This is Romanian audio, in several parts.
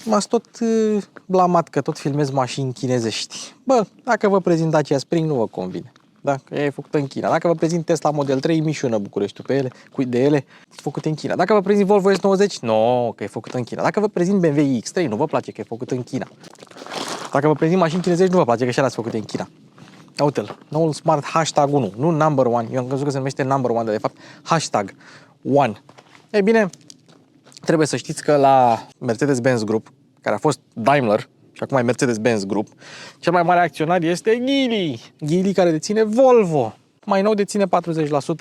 M-ați tot blamat că tot filmez mașini chinezești. Bă, dacă vă prezint Dacia Spring, nu vă convine. Da? Că ea e făcută în China. Dacă vă prezint Tesla Model 3, mișună Bucureștiul pe ele, de ele, făcute în China. Dacă vă prezint Volvo S90, nu, că e făcută în China. Dacă vă prezint BMW X3, nu vă place că e făcută în China. Dacă vă prezint mașini chinezești, nu vă place că și alea sunt făcute în China. Uite-l, noul Smart Hashtag 1, nu Number 1, eu am crezut că se numește Number 1, dar de fapt Hashtag 1. Ei bine, trebuie să știți că la Mercedes-Benz Group, care a fost Daimler și acum e Mercedes-Benz Group, cel mai mare acționar este Geely. Geely care deține Volvo. Mai nou deține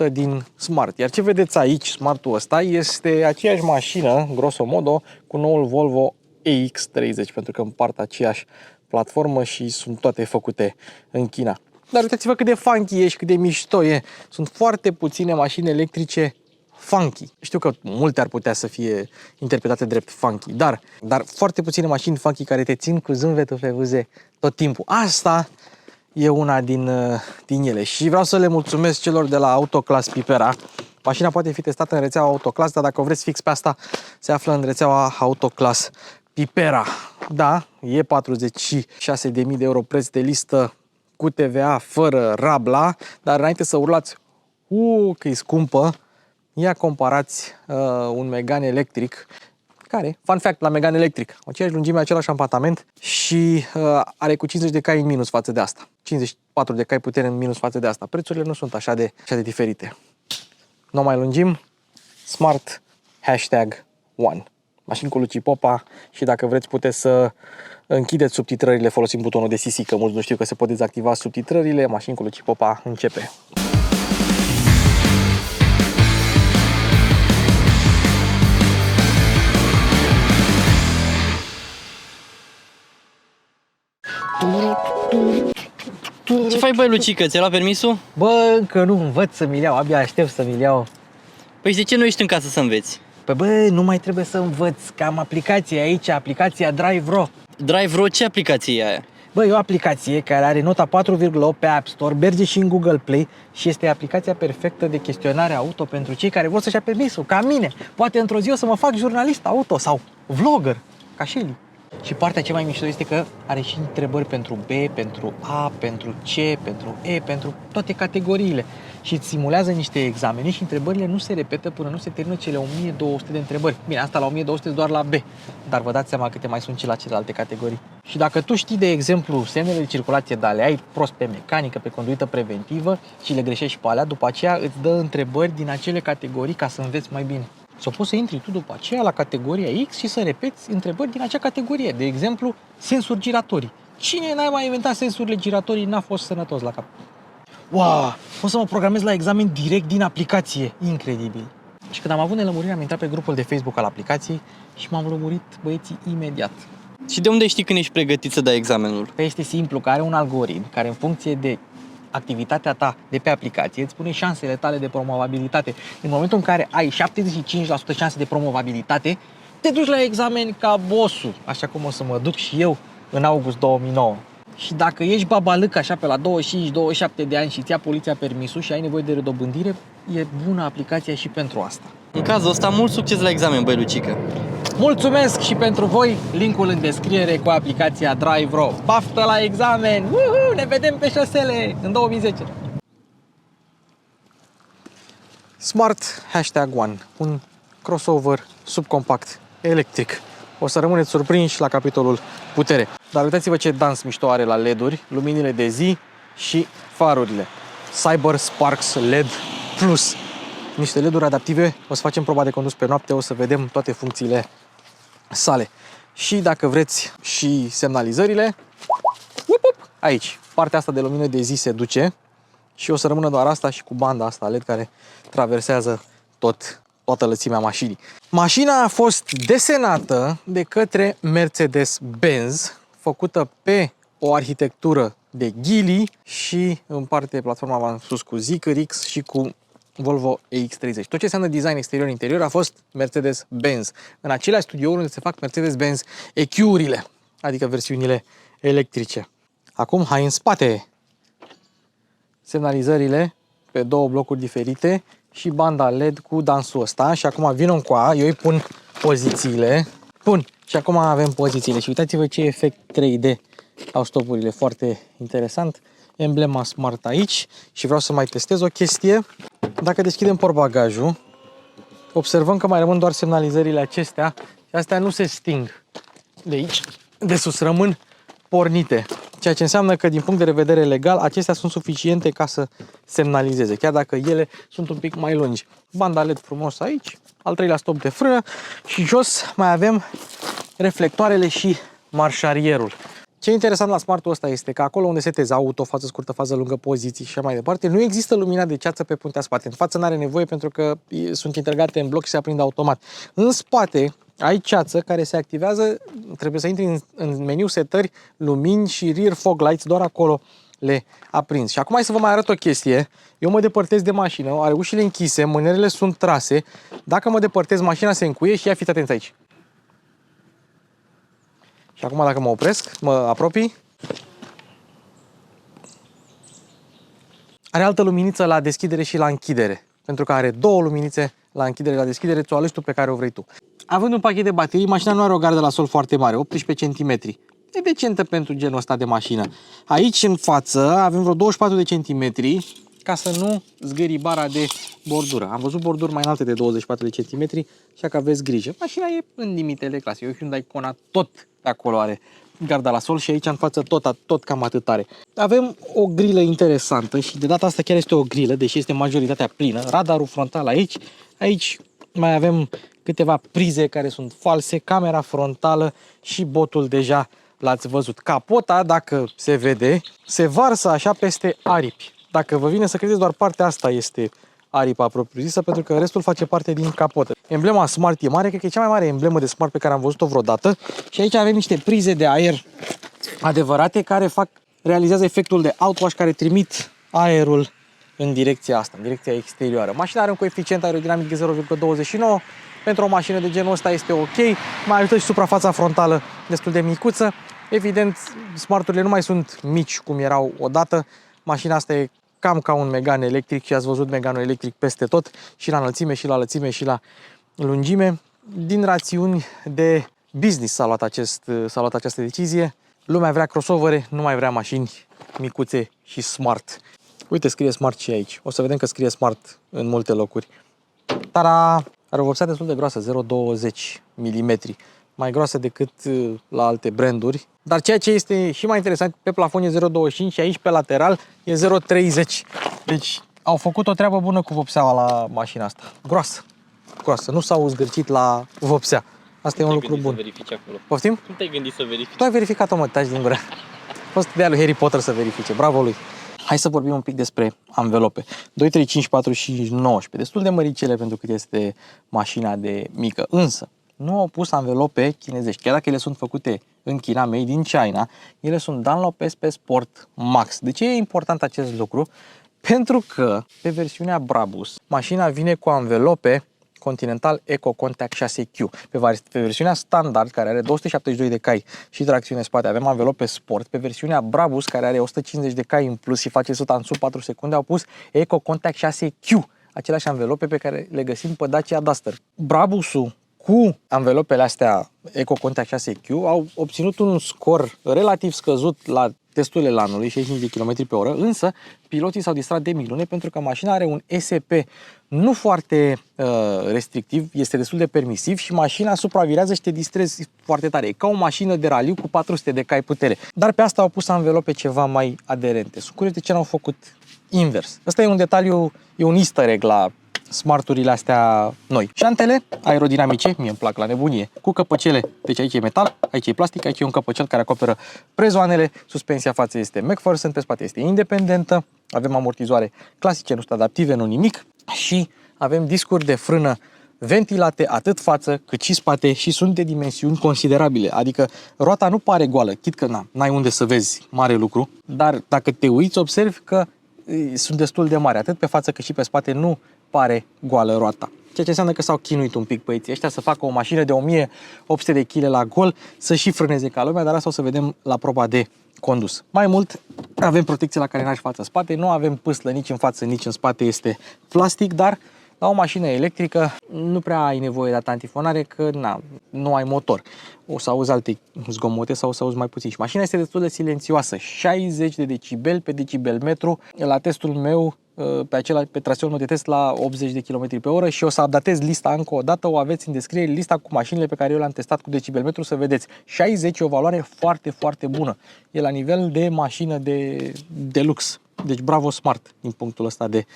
40% din Smart. Iar ce vedeți aici, Smartul ăsta, este aceeași mașină, grosomodo, cu noul Volvo EX30, pentru că împart aceeași platformă și sunt toate făcute în China. Dar uitați-vă cât de funky e și cât de mișto e. Sunt foarte puține mașini electrice funky. Știu că multe ar putea să fie interpretate drept funky, dar foarte puține mașini funky care te țin cu zâmbetul pe buze tot timpul. Asta e una din ele și vreau să le mulțumesc celor de la Autoclass Pipera. Mașina poate fi testată în rețeaua Autoclass, dar dacă vreți fix pe asta, se află în rețeaua Autoclass Pipera. Da, e 46.000 de euro preț de listă cu TVA, fără rabla, dar înainte să urlați că e scumpă, ia comparați un Megane electric, care, fun fact, la Megane electric, aceeași lungime, același ampatament și are cu 50 de cai în minus față de asta. 54 de cai putere în minus față de asta. Prețurile nu sunt așa de diferite. Nu mai lungim, Smart Hashtag 1. Mașini cu Luci Popa și dacă vreți puteți să închideți subtitrările folosind butonul de CC, că mulți nu știu că se pot dezactiva subtitrările. Mașini cu Luci Popa începe. Ce faci, băi, Lucică? Ți-ai luat permisul? Bă, încă nu învăț să mi-l iau, abia aștept să mi-l iau. Păi de ce nu ești în casă să înveți? Păi bă, nu mai trebuie să învăț, că am aplicație aici, aplicația DriveRo. DriveRo, ce aplicație e aia? Bă, e o aplicație care are nota 4,8 pe App Store, merge și în Google Play și este aplicația perfectă de chestionare auto pentru cei care vor să-și ia permisul, ca mine. Poate într-o zi o să mă fac jurnalist auto sau vlogger, ca Shelly. Și partea cea mai mișto este că are și întrebări pentru B, pentru A, pentru C, pentru E, pentru toate categoriile. Și îți simulează niște examene și întrebările nu se repetă până nu se termină cele 1200 de întrebări. Bine, asta la 1200 doar la B, dar vă dați seama câte mai sunt și la celelalte categorii. Și dacă tu știi, de exemplu, semnele de circulație, dar le ai prost pe mecanică, pe conduită preventivă și le greșești pe alea, după aceea îți dă întrebări din acele categorii ca să înveți mai bine. Sau poți să intri tu după aceea la categoria X și să repeți întrebări din acea categorie. De exemplu, sensuri giratorii. Cine n-a mai inventat sensurile giratorii n-a fost sănătos la cap? Wow! Pot să mă programez la examen direct din aplicație. Incredibil! Și când am avut nelămurire, am intrat pe grupul de Facebook al aplicației și m-am lămurit, băieții, imediat. Și de unde știi când ești pregătit să dai examenul? Păi este simplu, că are un algoritm care în funcție de activitatea ta de pe aplicație îți spune șansele tale de promovabilitate. În momentul în care ai 75% șanse de promovabilitate, te duci la examen ca bossul, așa cum o să mă duc și eu în august 2009. Și dacă ești babalâc așa pe la 25-27 de ani și îți ia poliția permisul și ai nevoie de redobândire, e bună aplicația și pentru asta. În cazul ăsta, mult succes la examen, băi, Lucică. Mulțumesc și pentru voi, linkul în descriere cu aplicația DriveRo. Baftă la examen! Uhu, ne vedem pe șosele în 2010! Smart Hashtag 1, un crossover subcompact electric. O să rămâneți surprinși la capitolul putere. Dar uitați-vă ce dans mișto are la LED-uri, luminile de zi și farurile. Cyber Sparks LED Plus. Niște LED-uri adaptive, o să facem proba de condus pe noapte, o să vedem toate funcțiile sale. Și dacă vreți și semnalizările, aici, partea asta de lumină de zi se duce și o să rămână doar asta și cu banda asta LED care traversează toată lățimea mașinii. Mașina a fost desenată de către Mercedes-Benz, făcută pe o arhitectură de Geely și împarte platforma, v-am spus, cu Zeekr X și cu Volvo EX30. Tot ce înseamnă design exterior-interior a fost Mercedes-Benz. În aceleași studiouri unde se fac Mercedes-Benz EQ-urile, adică versiunile electrice. Acum, hai în spate! Semnalizările pe două blocuri diferite și banda LED cu dansul ăsta. Și acum vin încoa, eu îi pun pozițiile Bun, și acum avem pozițiile și uitați-vă ce efect 3D au stopurile, foarte interesant. Emblema Smart aici și vreau să mai testez o chestie. Dacă deschidem portbagajul, observăm că mai rămân doar semnalizările acestea și astea nu se sting de aici, de sus, rămân pornite. Ceea ce înseamnă că din punct de vedere legal acestea sunt suficiente ca să semnalizeze, chiar dacă ele sunt un pic mai lungi. Banda LED frumos aici, al treilea stop de frână și jos mai avem reflectoarele și marșarierul. Ce e interesant la Smartul ăsta este că acolo unde setezi auto, fază scurtă, fază lungă, poziții și așa mai departe, nu există lumina de ceață pe puntea spate. În față n-are nevoie pentru că sunt integrate în bloc și se aprind automat. În spate ai ceață care se activează, trebuie să intri în meniu setări, lumini și rear fog lights, doar acolo le aprinzi. Și acum hai să vă mai arăt o chestie. Eu mă depărtez de mașină, are ușile închise, mânerele sunt trase. Dacă mă depărtez, mașina se încuie și ia fiți atenți aici. Și acum dacă mă opresc, mă apropii, are altă luminiță la deschidere și la închidere. Pentru că are două luminițe la închidere și la deschidere, ți-o alegi tu pe care o vrei tu. Având un pachet de baterii, mașina nu are o gardă la sol foarte mare, 18 cm. E decentă pentru genul ăsta de mașină. Aici în față avem vreo 24 de centimetri ca să nu zgârii bara de bordură. Am văzut borduri mai înalte de 24 de centimetri, așa că aveți grijă. Mașina e în limitele clasei. Eu Hyundai Kona tot pe acolo are garda la sol și aici în față tot cam atât are. Avem o grilă interesantă și de data asta chiar este o grilă, deși este majoritatea plină. Radarul frontal aici. Aici mai avem câteva prize care sunt false, camera frontală și botul deja l-ați văzut. Capota, dacă se vede, se varsă așa peste aripi. Dacă vă vine să credeți, doar partea asta este aripa propriu-zisă, pentru că restul face parte din capotă. Emblema Smart e mare, cred că e cea mai mare emblemă de Smart pe care am văzut-o vreodată. Și aici avem niște prize de aer adevărate care realizează efectul de outwash, care trimit aerul în direcția asta, în direcția exterioară. Mașina are un coeficient aerodinamic de 0,29. Pentru o mașină de genul ăsta este ok. Mai ajută și suprafața frontală destul de micuță. Evident, Smarturile nu mai sunt mici cum erau odată. Mașina asta e cam ca un Megane electric și ați văzut Meganul electric peste tot, și la înălțime, și la lățime, și la lungime. Din rațiuni de business s-a luat această decizie. Lumea vrea crossovere, nu mai vrea mașini micuțe și smart. Uite, scrie Smart și aici. O să vedem că scrie Smart în multe locuri. Tara! Are o vopsea destul de groasă, 0,20 mm. Mai groasă decât la alte branduri. Dar ceea ce este și mai interesant, pe plafon e 0,25 și aici pe lateral e 0,30. Deci au făcut o treabă bună cu vopseaua la mașina asta. Groasă. Groasă. Nu s-au zgârcit la vopsea. Asta e un lucru bun. Poftim? Cum te-ai gândit să verifici? Tu ai verificat-o, mă, taci din gură. A fost ideea lui Harry Potter să verifice. Bravo lui. Hai să vorbim un pic despre anvelope. 2, 3, 5, 4 și 19. Destul de măricele pentru cât este mașina de mică. Însă, nu au pus anvelope chinezești. Chiar dacă ele sunt făcute în China, made in China, ele sunt Dunlop SP Sport Max. De ce e important acest lucru? Pentru că pe versiunea Brabus, mașina vine cu anvelope Continental Eco Contact 6Q. Pe versiunea standard, care are 272 de cai și tracțiune spate, avem anvelope sport. Pe versiunea Brabus, care are 150 de cai în plus și face 100 în sub 4 secunde, au pus Eco Contact 6Q, aceleași anvelope pe care le găsim pe Dacia Duster. Brabusul cu anvelopele astea Eco Contact 6Q au obținut un scor relativ scăzut la testurile anului, 65 de km pe oră, însă piloții s-au distrat de milune pentru că mașina are un SP nu foarte restrictiv, este destul de permisiv și mașina supravirează și te distrezi foarte tare. E ca o mașină de raliu cu 400 de cai putere. Dar pe asta au pus anvelope ceva mai aderente. Sunt curios de ce n-au făcut invers. Asta e un detaliu, e un easter egg la Smarturile astea noi. Șantele aerodinamice, mie îmi plac la nebunie, cu căpăcele, deci aici e metal, aici e plastic, aici e un căpăcel care acoperă prezoanele, suspensia față este McPherson, pe spate este independentă, avem amortizoare clasice, nu sunt adaptive, nu nimic, și avem discuri de frână ventilate atât față cât și spate și sunt de dimensiuni considerabile, adică roata nu pare goală, chit că n-ai unde să vezi mare lucru, dar dacă te uiți observi că sunt destul de mari, atât pe față cât și pe spate, nu pare goală roata. Ceea ce înseamnă că s-au chinuit un pic băieții ăștia să facă o mașină de 1800 de kg la gol, să și frâneze ca lumea, dar asta o să vedem la proba de condus. Mai mult, avem protecție la carenaj față-spate, nu avem pâslă nici în față, nici în spate, este plastic, dar La o mașină electrică nu prea ai nevoie de data antifonare că nu ai motor. O să auzi alte zgomote sau o să auzi mai puțin. Și mașina este destul de silențioasă, 60 de decibel pe decibel metru. La testul meu, pe traseul meu de test la 80 de km pe oră și o să updatez lista încă o dată, o aveți în descriere, lista cu mașinile pe care eu le-am testat cu decibel metru, să vedeți. 60 e o valoare foarte, foarte bună. E la nivel de mașină de lux. Deci bravo Smart din punctul ăsta de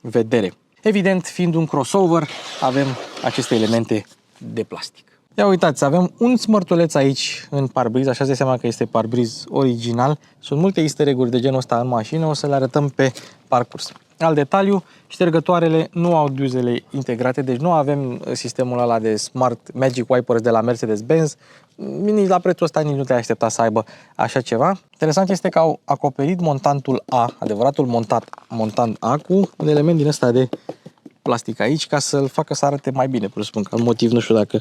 vedere. Evident, fiind un crossover, avem aceste elemente de plastic. Ia uitați, avem un smărtuleț aici în parbriz, așa se seama că este parbriz original. Sunt multe easter egg-uri de genul ăsta în mașină, o să le arătăm pe parcurs. Alt detaliu, ștergătoarele nu au duzele integrate, deci nu avem sistemul ăla de Smart Magic Wipers de la Mercedes-Benz. Nici la prețul ăsta nici nu te-ai aștepta să aibă așa ceva. Interesant este că au acoperit montantul A, adevăratul montant A, cu un element din ăsta de plastic aici, ca să-l facă să arate mai bine, presupun că motiv nu știu dacă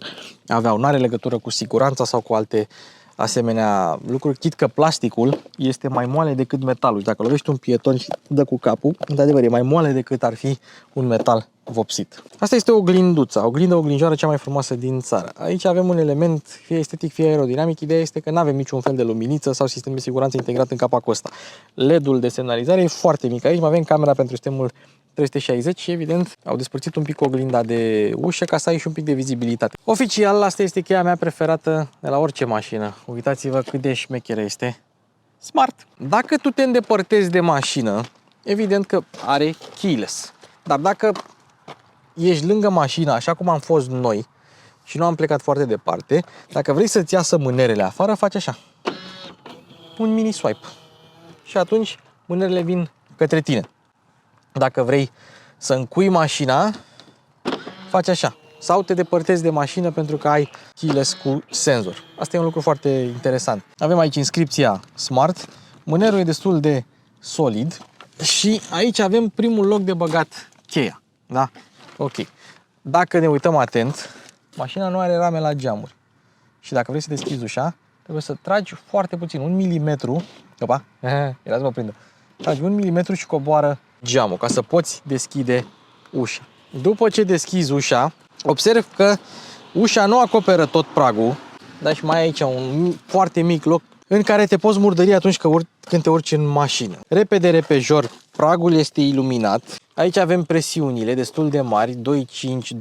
aveau, n-are legătură cu siguranța sau cu alte asemenea lucruri, chit că plasticul este mai moale decât metalul. Și dacă lovești un pieton și dă cu capul, într-adevăr e mai moale decât ar fi un metal vopsit. Asta este oglinduța, oglinjoară cea mai frumoasă din țară. Aici avem un element, fie estetic, fie aerodinamic. Ideea este că nu avem niciun fel de luminiță sau sistem de siguranță integrat în capacul ăsta. LED-ul de semnalizare e foarte mic. Aici mai avem camera pentru sistemul 360 și evident au despărțit un pic oglinda de ușă ca să ai și un pic de vizibilitate. Oficial, asta este cheia mea preferată de la orice mașină. Uitați-vă cât de șmecheră este. Smart. Dacă tu te îndepărtezi de mașină, evident că are keyless. Dar dacă ești lângă mașină, așa cum am fost noi, și nu am plecat foarte departe, dacă vrei să-ți iasă mânerele afară, faci așa. Un mini swipe. Și atunci mânerele vin către tine. Dacă vrei să încui mașina, faci așa. Sau te depărtezi de mașină pentru că ai keyless cu senzor. Asta e un lucru foarte interesant. Avem aici inscripția Smart. Mânerul e destul de solid. Și aici avem primul loc de băgat cheia. Da? Ok. Dacă ne uităm atent, mașina nu are rame la geamuri. Și dacă vrei să deschizi ușa, trebuie să tragi foarte puțin, 1 milimetru. Opa, era să mă prindă. Tragi 1 milimetru și coboară geamul, ca să poți deschide ușa. După ce deschizi ușa, observ că ușa nu acoperă tot pragul, dar și mai ai aici un foarte mic loc în care te poți murdări atunci când te urci în mașină. Repede, repejor, pragul este iluminat. Aici avem presiunile destul de mari, 2.5,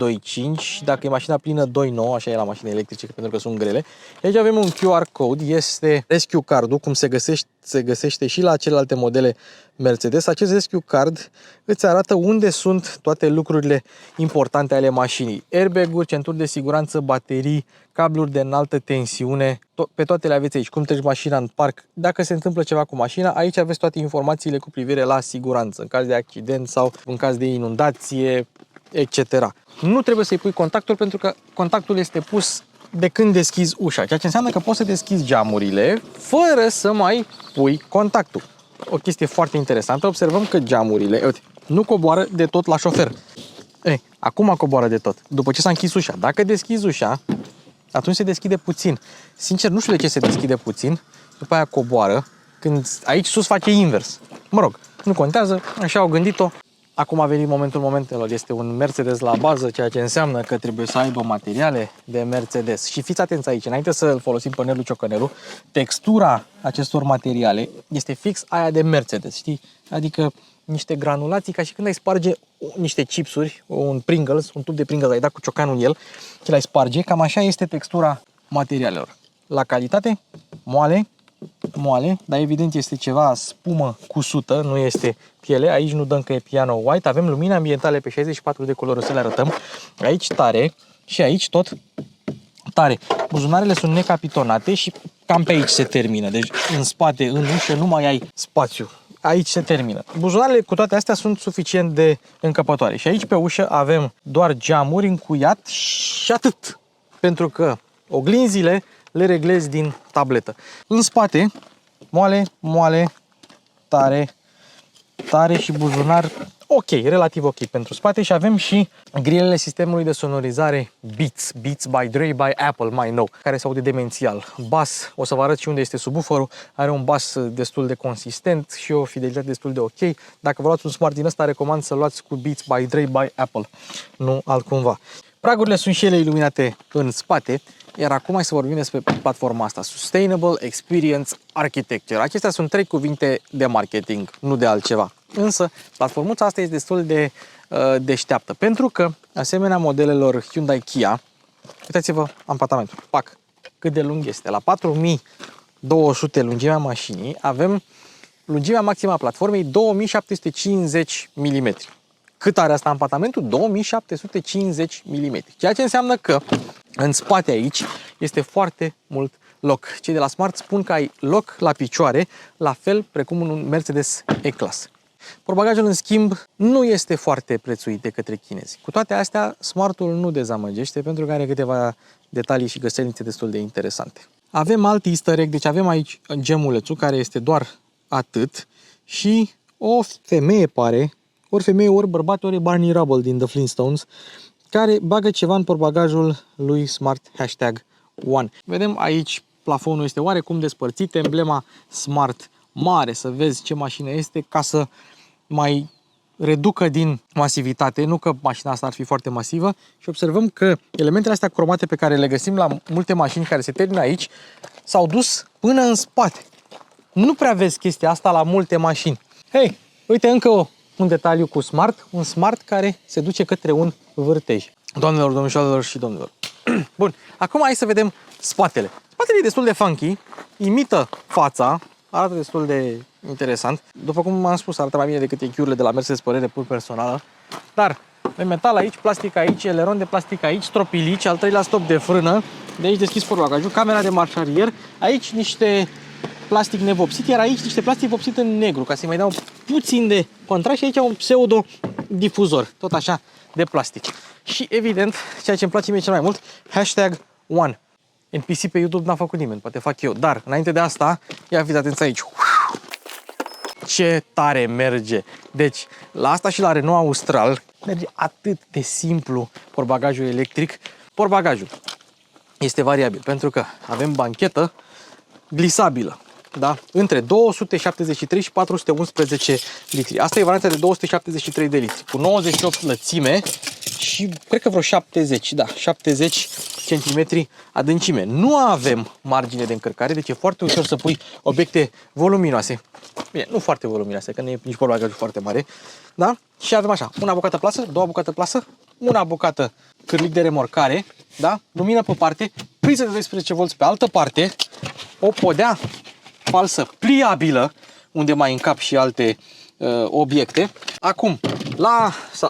2.5, dacă e mașina plină 2.9, așa e la mașini electrice pentru că sunt grele. Aici avem un QR code, este Rescue Card-ul, cum se găsește și la celelalte modele Mercedes. Acest Rescue Card îți arată unde sunt toate lucrurile importante ale mașinii. Airbag-uri, centuri de siguranță, baterii, cabluri de înaltă tensiune, pe toate le aveți aici. Cum treci mașina în parc, dacă se întâmplă ceva cu mașina, aici aveți toate informațiile cu privire la siguranță, în caz de accident sau în caz de inundație, etc. Nu trebuie să-i pui contactul pentru că contactul este pus de când deschizi ușa, ceea ce înseamnă că poți să deschizi geamurile fără să mai pui contactul. O chestie foarte interesantă, observăm că geamurile, uite, nu coboară de tot la șofer. Acum coboară de tot, după ce s-a închis ușa. Dacă deschizi ușa, atunci se deschide puțin. Sincer, nu știu de ce se deschide puțin, după aia coboară, când aici sus face invers. Mă rog, nu contează, așa au gândit-o. Acum a venit momentul momentelor. Este un Mercedes la bază, ceea ce înseamnă că trebuie să aibă materiale de Mercedes. Și fiți atenți aici, înainte să-l folosim pe Nelu Ciocănelu, textura acestor materiale este fix aia de Mercedes, știi? Adică niște granulații, ca și când ai sparge niște chipsuri, un Pringles, un tub de Pringles, ai dat cu ciocanul în el și l-ai sparge, cam așa este textura materialelor. La calitate, moale, dar evident este ceva spumă cusută, nu este piele. Aici nu dăm că e piano white, avem lumini ambientale pe 64 de culori, o să le arătăm. Aici tare și aici tot tare. Buzunarele sunt necapitonate și cam pe aici se termină. Deci în spate, în ușă, nu mai ai spațiu. Aici se termină. Buzunarele cu toate astea sunt suficient de încăpătoare. Și aici pe ușă avem doar geamuri încuiat și atât. Pentru că oglinzile le reglezi din tabletă. În spate, moale, tare, tare și buzunar ok, relativ ok pentru spate și avem și grilele sistemului de sonorizare Beats by Dre by Apple, mai nou, care se aude demențial. Bas, o să vă arăt și unde este subwooferul, are un bas destul de consistent și o fidelitate destul de ok. Dacă vă luați un smart din ăsta, recomand să luați cu Beats by Dre by Apple, nu altcumva. Pragurile sunt și ele iluminate în spate, iar acum hai să vorbim despre platforma asta, Sustainable Experience Architecture. Acestea sunt 3 cuvinte de marketing, nu de altceva. Însă, platformuța asta este destul de deșteaptă, pentru că, asemenea modelelor Hyundai Kia, uitați-vă ampatamentul, pac, cât de lung este. La 4200 lungimea mașinii, avem lungimea maximă a platformei 2750 mm. Cât are asta ampatamentul? 2750 mm. Ceea ce înseamnă că în spate aici este foarte mult loc. Cei de la Smart spun că ai loc la picioare, la fel precum un Mercedes E-Class. Portbagajul, în schimb, nu este foarte prețuit de către chinezi. Cu toate astea, Smartul nu dezamăgește pentru că are câteva detalii și găselnițe destul de interesante. Avem alt easter egg, deci avem aici gemulețul care este doar atât și o femeie pare, ori femeie, ori bărbat, ori Barney Rubble din The Flintstones, care bagă ceva în portbagajul lui Smart #1. Vedem aici plafonul este oarecum despărțit, emblema Smart mare, să vezi ce mașină este, ca să mai reducă din masivitate, nu că mașina asta ar fi foarte masivă, și observăm că elementele astea cromate pe care le găsim la multe mașini care se termină aici s-au dus până în spate. Nu prea vezi chestia asta la multe mașini. Hei, uite încă un detaliu cu Smart, un Smart care se duce către un vârtej. Doamnelor, domnișoarelor și domnilor. Bun, acum hai să vedem spatele. Spatele e destul de funky, imită fața, arată destul de interesant. După cum am spus, arată mai bine decât EQ-urile de la Mercedes, părere pur personală. Dar de metal aici, plastic aici, eleron de plastic aici, stropilici, al treilea stop de frână, de aici deschis portbagajul, camera de marșarier, aici niște plastic nevopsit, iar aici niște plastic vopsit în negru, ca să-i mai dau puțin de contrast, și aici un pseudo-difuzor, tot așa, de plastic. Și evident, ceea ce îmi place mie cel mai mult, #1. NPC pe YouTube n-a făcut nimeni, poate fac eu, dar înainte de asta, ia fiți atenți aici. Ce tare merge! Deci, la asta și la Renault Austral merge atât de simplu portbagajul electric. Portbagajul este variabil pentru că avem banchetă glisabilă, da? Între 273 și 411 litri. Asta e varianta de 273 de litri, cu 98 lățime și cred că vreo 70, da, 70 cm adâncime. Nu avem margine de încărcare, deci e foarte ușor să pui obiecte voluminoase. Bine, nu foarte voluminoase, că nu e nici portbagajul foarte mare, da? Și avem așa, una bucată plasă, două bucată plasă, una bucată cârlic de remorcare, da? Lumină pe parte, priză de 12V pe altă parte, o podea falsă pliabilă, unde mai încap și alte obiecte. Acum,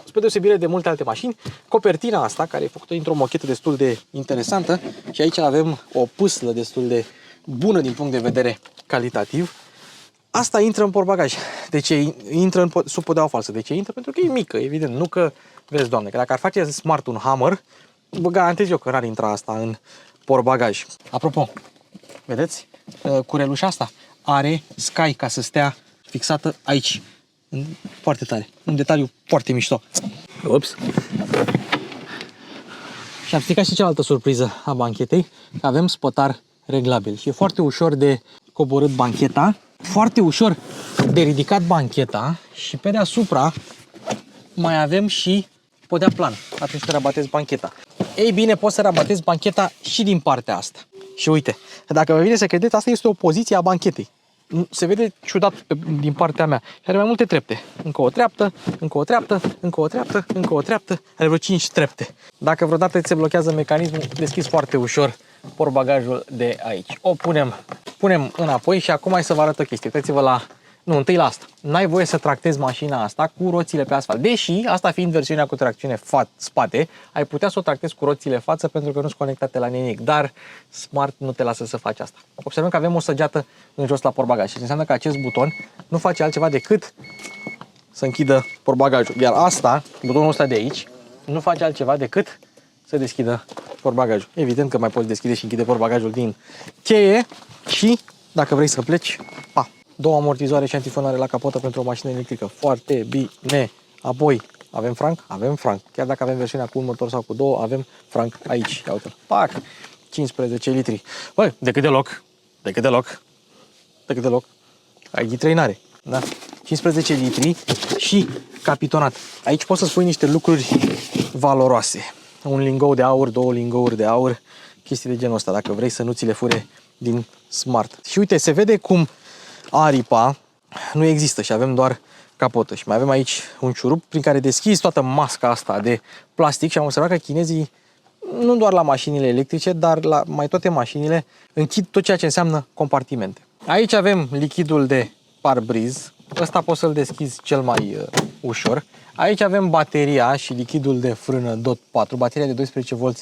spre deosebire de multe alte mașini, copertina asta, care e făcută dintr-o mochetă destul de interesantă, și aici avem o pâslă destul de bună din punct de vedere calitativ, asta intră în portbagaj. De ce intră sub podeaua falsă? De ce intră? Pentru că e mică, evident. Nu că, vezi, Doamne, că dacă ar face Smart un Hammer, vă garantez eu că n-ar intra asta în portbagaj. Apropo, vedeți? Curelușa asta are Sky ca să stea fixată aici. Foarte tare. Un detaliu foarte mișto. Ups. Și am stricat și cealaltă surpriză a banchetei, că avem spătar reglabil. Și e foarte ușor de coborât bancheta, foarte ușor de ridicat bancheta și pe deasupra mai avem și podea plană atunci când rabatezi bancheta. Ei bine, poți să rabatezi bancheta și din partea asta. Și uite, dacă vă vine să credeți, asta este o poziție a banchetei. Se vede ciudat din partea mea. Și are mai multe trepte. Încă o treaptă, încă o treaptă, încă o treaptă, încă o treaptă. Are vreo 5 trepte. Dacă vreodată ți se blochează mecanismul, deschizi foarte ușor portbagajul de aici. O punem înapoi și acum hai să vă arăt o chestie. Uitați-vă la... Nu, întâi la asta. N-ai voie să tractezi mașina asta cu roțile pe asfalt. Deși, asta fiind versiunea cu tracțiune spate, ai putea să o tractezi cu roțile față pentru că nu sunt conectate la nimic. Dar Smart nu te lasă să faci asta. Observăm că avem o săgeată în jos la portbagaj și înseamnă că acest buton nu face altceva decât să închidă portbagajul. Iar asta, butonul ăsta de aici, nu face altceva decât să deschidă portbagajul. Evident că mai poți deschide și închide portbagajul din cheie și, dacă vrei să pleci, 2 amortizoare și antifonare la capotă pentru o mașină electrică. Foarte bine. Apoi, avem franc? Avem franc. Chiar dacă avem versiunea cu un motor sau cu 2, avem franc aici. Ia uite. Pac! 15 litri. Băi, de cât de loc? De cât de loc? De cât de loc? Ai ghitrăinare. Da? 15 litri și capitonat. Aici poți să spui niște lucruri valoroase. Un lingou de aur, 2 lingouri de aur, chestii de genul ăsta, dacă vrei să nu ți le fure din Smart. Și uite, se vede cum aripa nu există și avem doar capotă. Și mai avem aici un ciurup prin care deschizi toată masca asta de plastic și am observat că chinezii, nu doar la mașinile electrice, dar la mai toate mașinile, închid tot ceea ce înseamnă compartimente. Aici avem lichidul de parbriz. Ăsta poți să-l deschizi cel mai ușor. Aici avem bateria și lichidul de frână DOT 4, bateria de 12 V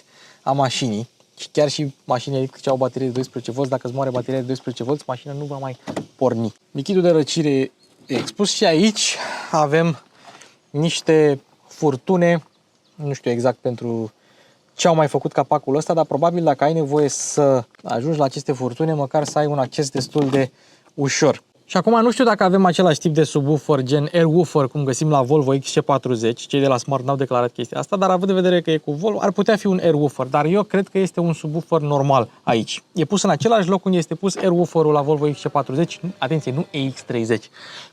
a mașinii. Și chiar și mașinile electrice au baterie de 12 V. Dacă îți moare bateria de 12 V, mașina nu va mai porni. Lichidul de răcire e expus și aici avem niște furtune, nu știu exact pentru ce au mai făcut capacul ăsta, dar probabil dacă ai nevoie să ajungi la aceste furtune, măcar să ai un acces destul de ușor. Și acum nu știu dacă avem același tip de subwoofer, gen airwoofer, cum găsim la Volvo XC40. Cei de la Smart n-au declarat chestia asta, dar având în vedere că e cu Volvo, ar putea fi un airwoofer. Dar eu cred că este un subwoofer normal aici. E pus în același loc unde este pus airwooferul la Volvo XC40. Atenție, nu EX30.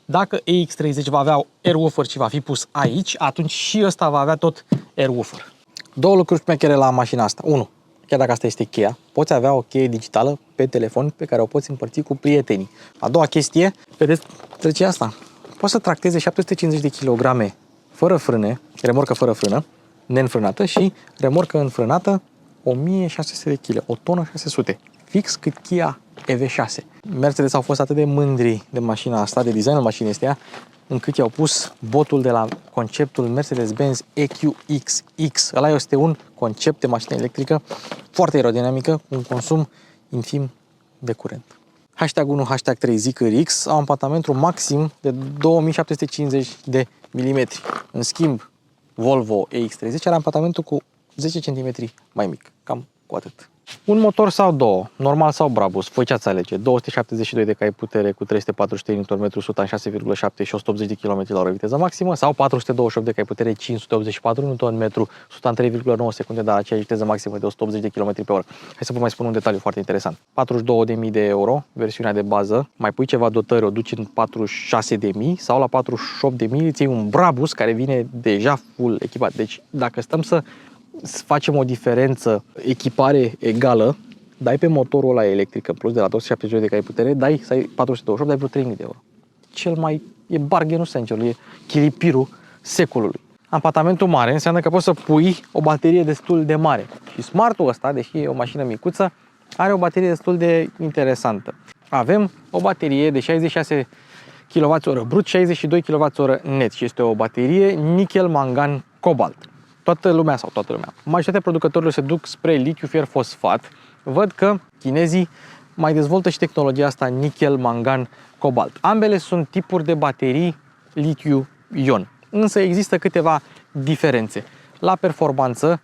Dacă EX30 va avea airwoofer și va fi pus aici, atunci și ăsta va avea tot airwoofer. 2 lucruri șmechere la mașina asta. 1. Chiar dacă asta este cheia, poți avea o cheie digitală pe telefon pe care o poți împărți cu prietenii. A doua chestie, vedeți, trece asta. Poți să tracteze 750 de kg fără frâne, remorcă fără frână, neînfrânată și remorcă înfrânată 1600 de kg, 1 tonă 600. Fix cât Kia EV6. Mercedes au fost atât de mândri de mașina asta, de designul mașinii astea, încât i-au pus botul de la conceptul Mercedes-Benz EQXX. Ăla este un concept de mașină electrică foarte aerodinamică, cu un consum infim de curent. Hashtag 1, hashtag 3 Zeekr-X au ampantamentul maxim de 2750 de milimetri. În schimb, Volvo EX30 are ampantamentul cu 10 cm mai mic, cam cu atât. Un motor sau 2, normal sau Brabus, voi ce-ați alege? 272 de cai putere cu 343 Nm, 106,7 și 180 de km/h viteză maximă sau 428 de cai putere, 584 Nm, 103,9 secunde, dar aceeași viteză maximă de 180 de km/h. Hai să vă mai spun un detaliu foarte interesant. 42.000 de euro, versiunea de bază, mai pui ceva dotări, o duci în 46.000 sau la 48.000 îți iei un Brabus care vine deja full echipat. Deci dacă stăm să facem o diferență, echipare egală, dai pe motorul ăla electric în plus de la 272 de cai putere, dai să ai 428, dai vreo 3.000 de euro. Cel mai e bargain-ul sincerului, e chilipirul secolului. Ampantamentul mare înseamnă că poți să pui o baterie destul de mare. Și Smartul ăsta, deși e o mașină micuță, are o baterie destul de interesantă. Avem o baterie de 66 kWh brut, 62 kWh net și este o baterie nichel-mangan-cobalt. Toată lumea, majoritatea producătorilor se duc spre litiu-fier-fosfat. Văd că chinezii mai dezvoltă și tehnologia asta nichel-mangan-cobalt. Ambele sunt tipuri de baterii litiu-ion, însă există câteva diferențe. La performanță,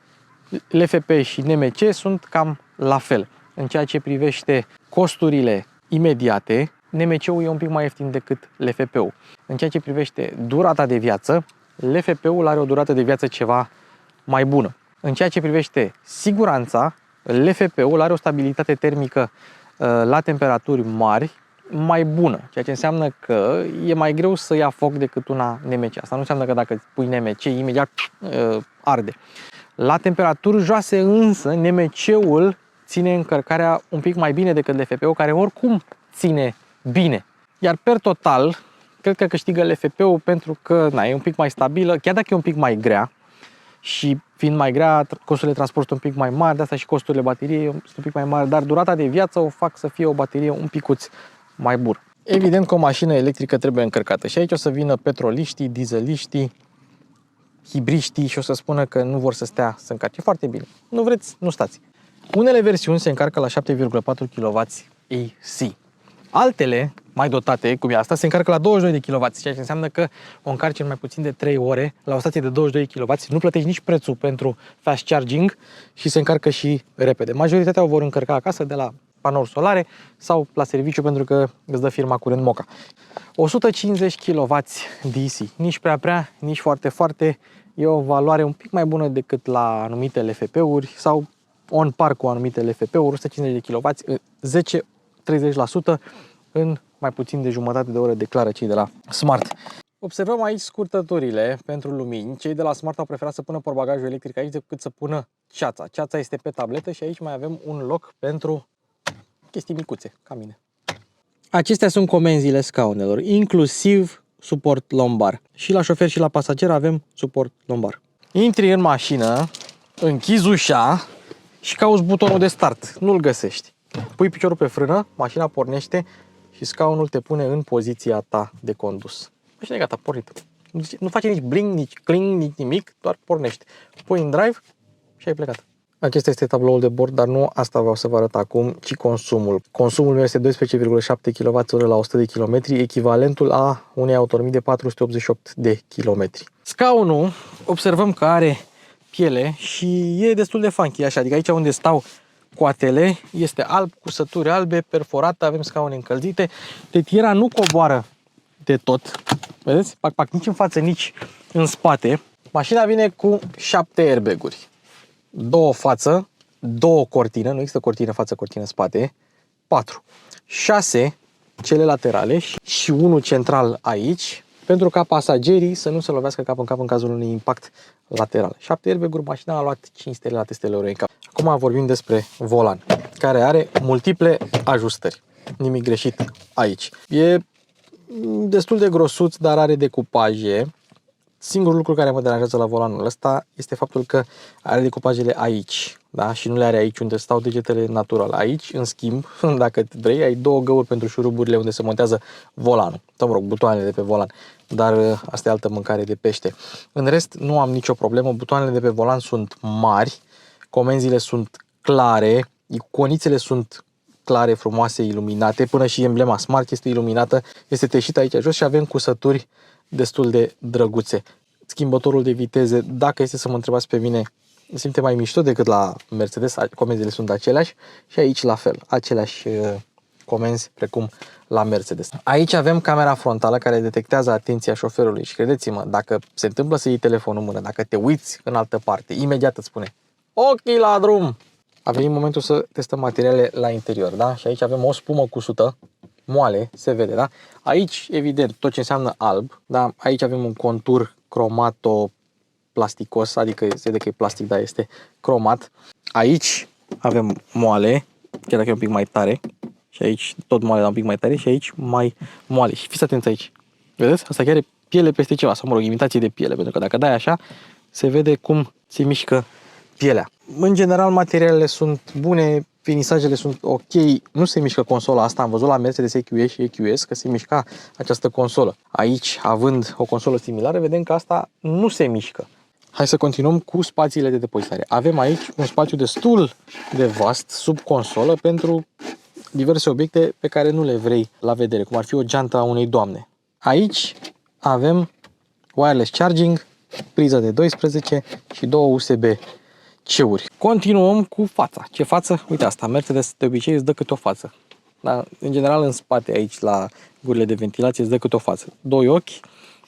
LFP și NMC sunt cam la fel. În ceea ce privește costurile imediate, NMC-ul e un pic mai ieftin decât LFP-ul. În ceea ce privește durata de viață, LFP-ul are o durată de viață ceva mai bună. În ceea ce privește siguranța, LFP-ul are o stabilitate termică la temperaturi mari mai bună, ceea ce înseamnă că e mai greu să ia foc decât una NMC. Asta nu înseamnă că dacă îți pui NMC, imediat arde. La temperaturi joase însă, NMC-ul ține încărcarea un pic mai bine decât LFP-ul, care oricum ține bine. Iar per total, cred că câștigă LFP-ul pentru că e un pic mai stabilă, chiar dacă e un pic mai grea și fiind mai grea, costurile de transport sunt un pic mai mari, de asta și costurile bateriei sunt un pic mai mari, dar durata de viață o fac să fie o baterie un picuț mai bună. Evident că o mașină electrică trebuie încărcată și aici o să vină petroliștii, dieseliștii, hibriștii și o să spună că nu vor să stea să încarce. Foarte bine. Nu vreți, nu stați. Unele versiuni se încarcă la 7,4 kW AC. Altele, mai dotate, cum e asta, se încarcă la 22 de kW, ceea ce înseamnă că o încarci în mai puțin de 3 ore la o stație de 22 kW, nu plătești nici prețul pentru fast charging și se încarcă și repede. Majoritatea o vor încărca acasă de la panouri solare sau la serviciu pentru că îți dă firma curent Moca. 150 kW DC, nici prea, nici foarte, e o valoare un pic mai bună decât la anumite LFP-uri sau on par cu anumite LFP-uri, 150 de kW, 10-30% în mai puțin de jumătate de oră, declară cei de la Smart. Observăm aici scurtăturile pentru lumini. Cei de la Smart au preferat să pună portbagajul electric aici decât să pună ceața. Ceața este pe tabletă și aici mai avem un loc pentru chestii micuțe, ca mine. Acestea sunt comenzile scaunelor, inclusiv suport lombar. Și la șofer și la pasager avem suport lombar. Intri în mașină, închizi ușa și cauți butonul de start. Nu-l găsești. Pui piciorul pe frână, mașina pornește și scaunul te pune în poziția ta de condus. Mașina e gata, pornită. Nu face nici bling, nici cling, nici nimic, doar pornește. Pui în drive și ai plecat. Acesta este tabloul de bord, dar nu asta vreau să vă arăt acum, ci consumul. Consumul meu este 12,7 kWh la 100 de km, echivalentul a unei autonomii de 488 de km. Scaunul observăm că are piele și e destul de funky, așa, adică aici unde stau coatele este alb, cu sături albe, perforată, avem scaune încălzite. Tetiera nu coboară de tot, vedeți? Pac, nici în față, nici în spate. Mașina vine cu 7 airbag-uri. 2 față, 2 cortine, nu există cortină față, cortină spate, 4. 6 cele laterale și unul central aici, pentru ca pasagerii să nu se lovească cap în cap în cazul unui impact lateral. 7 airbag-uri, mașina a luat 5 stele la testele Euro NCAP. Acum vorbim despre volan, care are multiple ajustări. Nimic greșit aici. E destul de grosuț, dar are decupaje. Singurul lucru care mă deranjează la volanul ăsta este faptul că are decupajele aici, da? Și nu le are aici unde stau degetele natural. Aici, în schimb, dacă vrei, ai 2 găuri pentru șuruburile unde se montează volanul. Sau, mă rog, butoanele de pe volan. Dar asta e altă mâncare de pește. În rest, nu am nicio problemă. Butoanele de pe volan sunt mari, comenzile sunt clare, iconițele sunt clare, frumoase, iluminate, până și emblema Smart este iluminată, este teșită aici jos și avem cusături destul de drăguțe. Schimbătorul de viteze, dacă este să mă întrebați pe mine, simte mai mișto decât la Mercedes, comenzile sunt aceleași și aici la fel, aceleași comenzi precum la Mercedes. Aici avem camera frontală care detectează atenția șoferului și credeți-mă, dacă se întâmplă să iei telefonul în mână, dacă te uiți în altă parte, imediat îți spune ochii la drum! A venit momentul să testăm materiale la interior, da? Și aici avem o spumă cusută, moale, se vede, da? Aici, evident, tot ce înseamnă alb, da? Aici avem un contur cromato-plasticos, adică se vede că e plastic, dar este cromat. Aici avem moale, chiar dacă e un pic mai tare, și aici tot moale, dar un pic mai tare, și aici mai moale. Și fiți atenți aici, vedeți? Asta chiar e piele peste ceva, sau mă rog, imitație de piele, pentru că dacă dai așa, se vede cum se mișcă pielea. În general, materialele sunt bune, finisajele sunt ok, nu se mișcă consola asta, am văzut la Mercedes EQS și EQS că se mișca această consolă. Aici, având o consolă similară, vedem că asta nu se mișcă. Hai să continuăm cu spațiile de depozitare. Avem aici un spațiu destul de vast sub consolă pentru diverse obiecte pe care nu le vrei la vedere, cum ar fi o geantă a unei doamne. Aici avem wireless charging, priză de 12 și 2 USB-C-uri. Continuăm cu fața. Ce față? Uite asta, Mercedes de obicei îți dă câte o față. Dar, în general, în spate, aici, la gurile de ventilație, îți dă câte o față. 2 ochi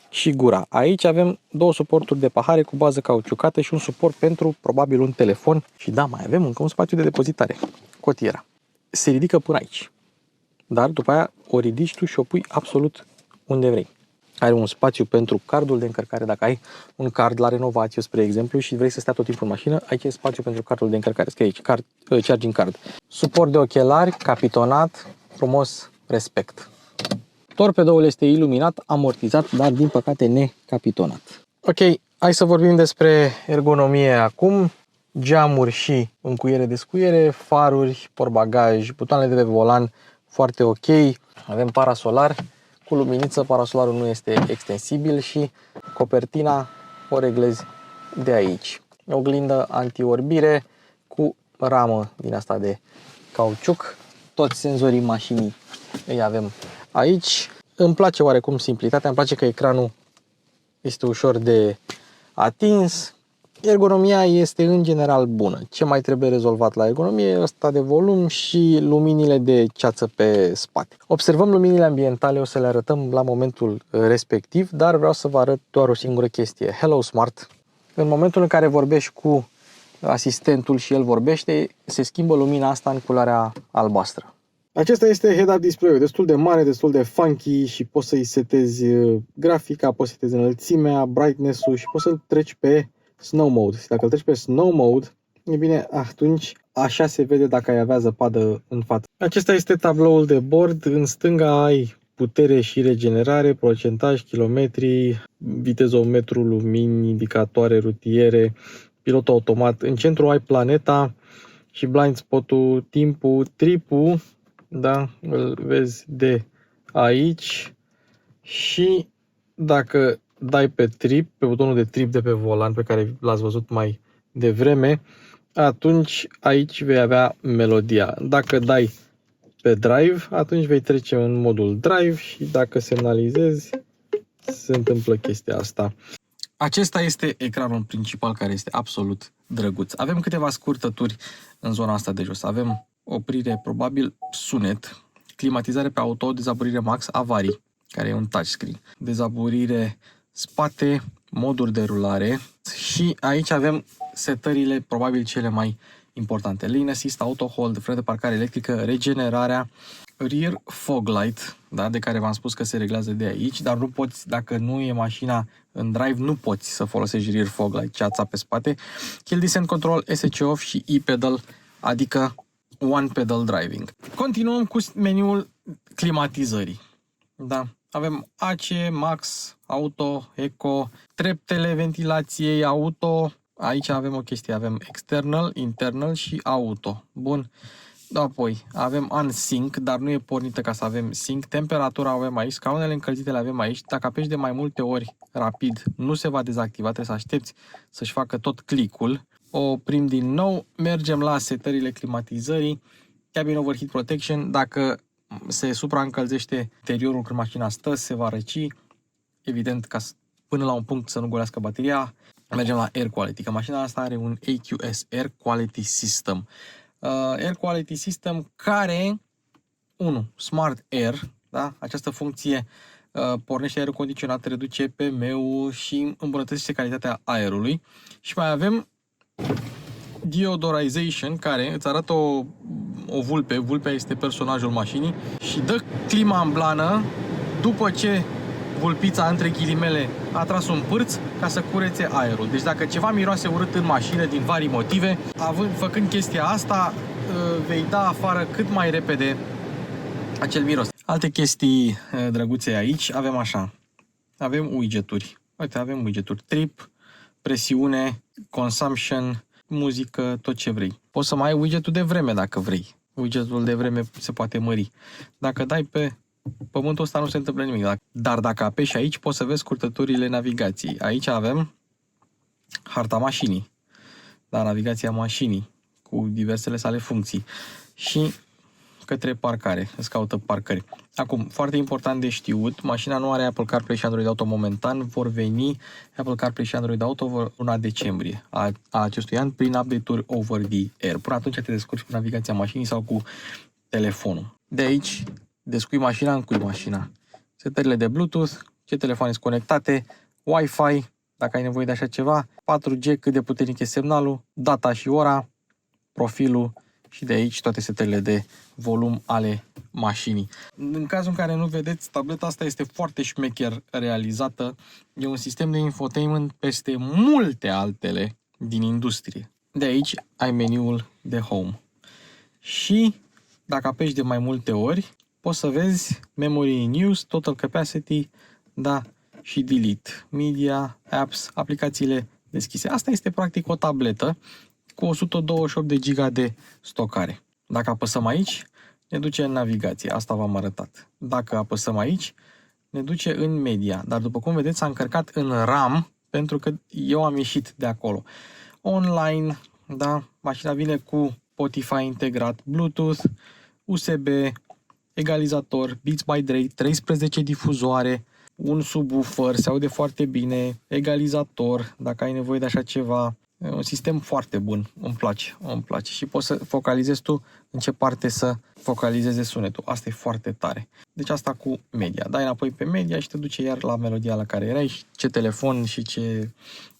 și gura. Aici avem 2 suporturi de pahare cu bază cauciucată și un suport pentru, probabil, un telefon. Și da, mai avem încă un spațiu de depozitare. Cotiera. Se ridică până aici. Dar, după aia, o ridici tu și o pui absolut unde vrei. Are un spațiu pentru cardul de încărcare. Dacă ai un card la renovație, spre exemplu, și vrei să stea tot timpul în mașină, aici e spațiu pentru cardul de încărcare. Scrie aici, charging card. Suport de ochelari, capitonat, frumos, respect. Torpedoul este iluminat, amortizat, dar din păcate necapitonat. Ok, hai să vorbim despre ergonomie acum. Geamuri și încuiere-descuiere, faruri, portbagaj, butoanele de pe volan, foarte ok. Avem parasolar cu luminiță, parasolarul nu este extensibil și copertina o reglezi de aici. Oglindă antiorbire cu ramă din asta de cauciuc. Toți senzorii mașinii îi avem aici. Îmi place oarecum simplitatea, îmi place că ecranul este ușor de atins. Ergonomia este în general bună. Ce mai trebuie rezolvat la ergonomie e ăsta de volum și luminile de ceață pe spate. Observăm luminile ambientale, o să le arătăm la momentul respectiv, dar vreau să vă arăt doar o singură chestie. Hello Smart. În momentul în care vorbești cu asistentul și el vorbește, se schimbă lumina asta în culoarea albastră. Acesta este head-up display-ul, destul de mare, destul de funky și poți să-i setezi grafica, poți să setezi înălțimea, brightness-ul și poți să-l treci pe Snow Mode. Și dacă îl treci pe Snow Mode, e bine, atunci așa se vede dacă ai avea zăpadă în față. Acesta este tabloul de bord. În stânga ai putere și regenerare, procentaj, kilometri, vitezometru, lumini, indicatoare rutiere, pilot automat. În centru ai planeta și blind spot-ul, timpul, tripul, da, îl vezi de aici și dacă dai pe trip, pe butonul de trip de pe volan pe care l-ați văzut mai devreme, atunci aici vei avea melodia. Dacă dai pe drive, atunci vei trece în modul drive și dacă semnalizezi, se întâmplă chestia asta. Acesta este ecranul principal care este absolut drăguț. Avem câteva scurtături în zona asta de jos. Avem oprire, probabil sunet, climatizare pe auto, dezaburire max, avarii, care e un touchscreen, dezaburire spate, moduri de rulare și aici avem setările probabil cele mai importante. Lane Assist, Auto Hold, fren de parcare electrică, regenerarea, Rear Fog Light, da, de care v-am spus că se reglează de aici, dar nu poți, dacă nu e mașina în drive, nu poți să folosești Rear Fog Light, ceața pe spate. Hill Descent Control, SC Off și E-Pedal, adică One Pedal Driving. Continuăm cu meniul climatizării. Da. Avem AC, Max, Auto, Eco, treptele ventilației, Auto. Aici avem o chestie, avem External, Internal și Auto. Bun. Apoi avem Unsync, dar nu e pornită ca să avem sync. Temperatura avem aici, scaunele încălzite le avem aici. Dacă apeși de mai multe ori rapid, nu se va dezactiva, trebuie să aștepți să-și facă tot clicul. O oprim din nou, mergem la setările climatizării, Cabin Overheat Protection. Dacă se supraîncălzește interiorul când mașina stă, se va răci, evident, ca până la un punct să nu golească bateria. Mergem la Air Quality, că mașina asta are un AQS, Air Quality System. Air Quality System care, 1. Smart Air, da? Această funcție pornește aerul condiționat, reduce PM-ul și îmbunătățește calitatea aerului. Și mai avem Deodorization, care îți arată o vulpe. Vulpea este personajul mașinii și dă clima în blană după ce vulpița, între ghilimele, a tras un pârț ca să curețe aerul. Deci dacă ceva miroase urât în mașină din vari motive, făcând chestia asta, vei da afară cât mai repede acel miros. Alte chestii drăguțe aici, avem așa. Avem widgeturi. Uite, avem widgeturi. Trip, presiune, consumption, muzică, tot ce vrei. Poți să mai ai widgetul de vreme dacă vrei. Widgetul de vreme se poate mări. Dacă dai pe pământul ăsta nu se întâmplă nimic. Dar dacă apeși aici, poți să vezi scurtăturile navigației. Aici avem harta mașinii. Da, navigația mașinii cu diversele sale funcții. Și către parcare, îți caută parcări. Acum, foarte important de știut, mașina nu are Apple CarPlay și Android Auto momentan, vor veni Apple CarPlay și Android Auto luna decembrie a acestui an prin update-uri over the air. Până atunci te descurci cu navigația mașinii sau cu telefonul. De aici, descui mașina, încui mașina. Setările de Bluetooth, ce telefoane sunt conectate, Wi-Fi, dacă ai nevoie de așa ceva, 4G, cât de puternic e semnalul, data și ora, profilul și de aici toate setările de volum ale mașinii. În cazul în care nu vedeți, tableta asta este foarte șmecher realizată. E un sistem de infotainment peste multe altele din industrie. De aici ai meniul de Home. Și dacă apeși de mai multe ori, poți să vezi Memory in Use, Total Capacity, da, și Delete, Media, Apps, aplicațiile deschise. Asta este practic o tabletă cu 128 de giga de stocare. Dacă apăsăm aici, ne duce în navigație. Asta v-am arătat. Dacă apăsăm aici, ne duce în media. Dar după cum vedeți, s-a încărcat în RAM pentru că eu am ieșit de acolo. Online, da, mașina vine cu Spotify integrat, Bluetooth, USB, egalizator, Beats by Dre, 13 difuzoare, un subwoofer, se aude foarte bine, egalizator, dacă ai nevoie de așa ceva, E un sistem foarte bun, îmi place. Și poți să focalizezi tu în ce parte să focalizeze sunetul. Asta e foarte tare. Deci asta cu media. Dai înapoi pe media și te duce iar la melodia la care erai și ce telefon și ce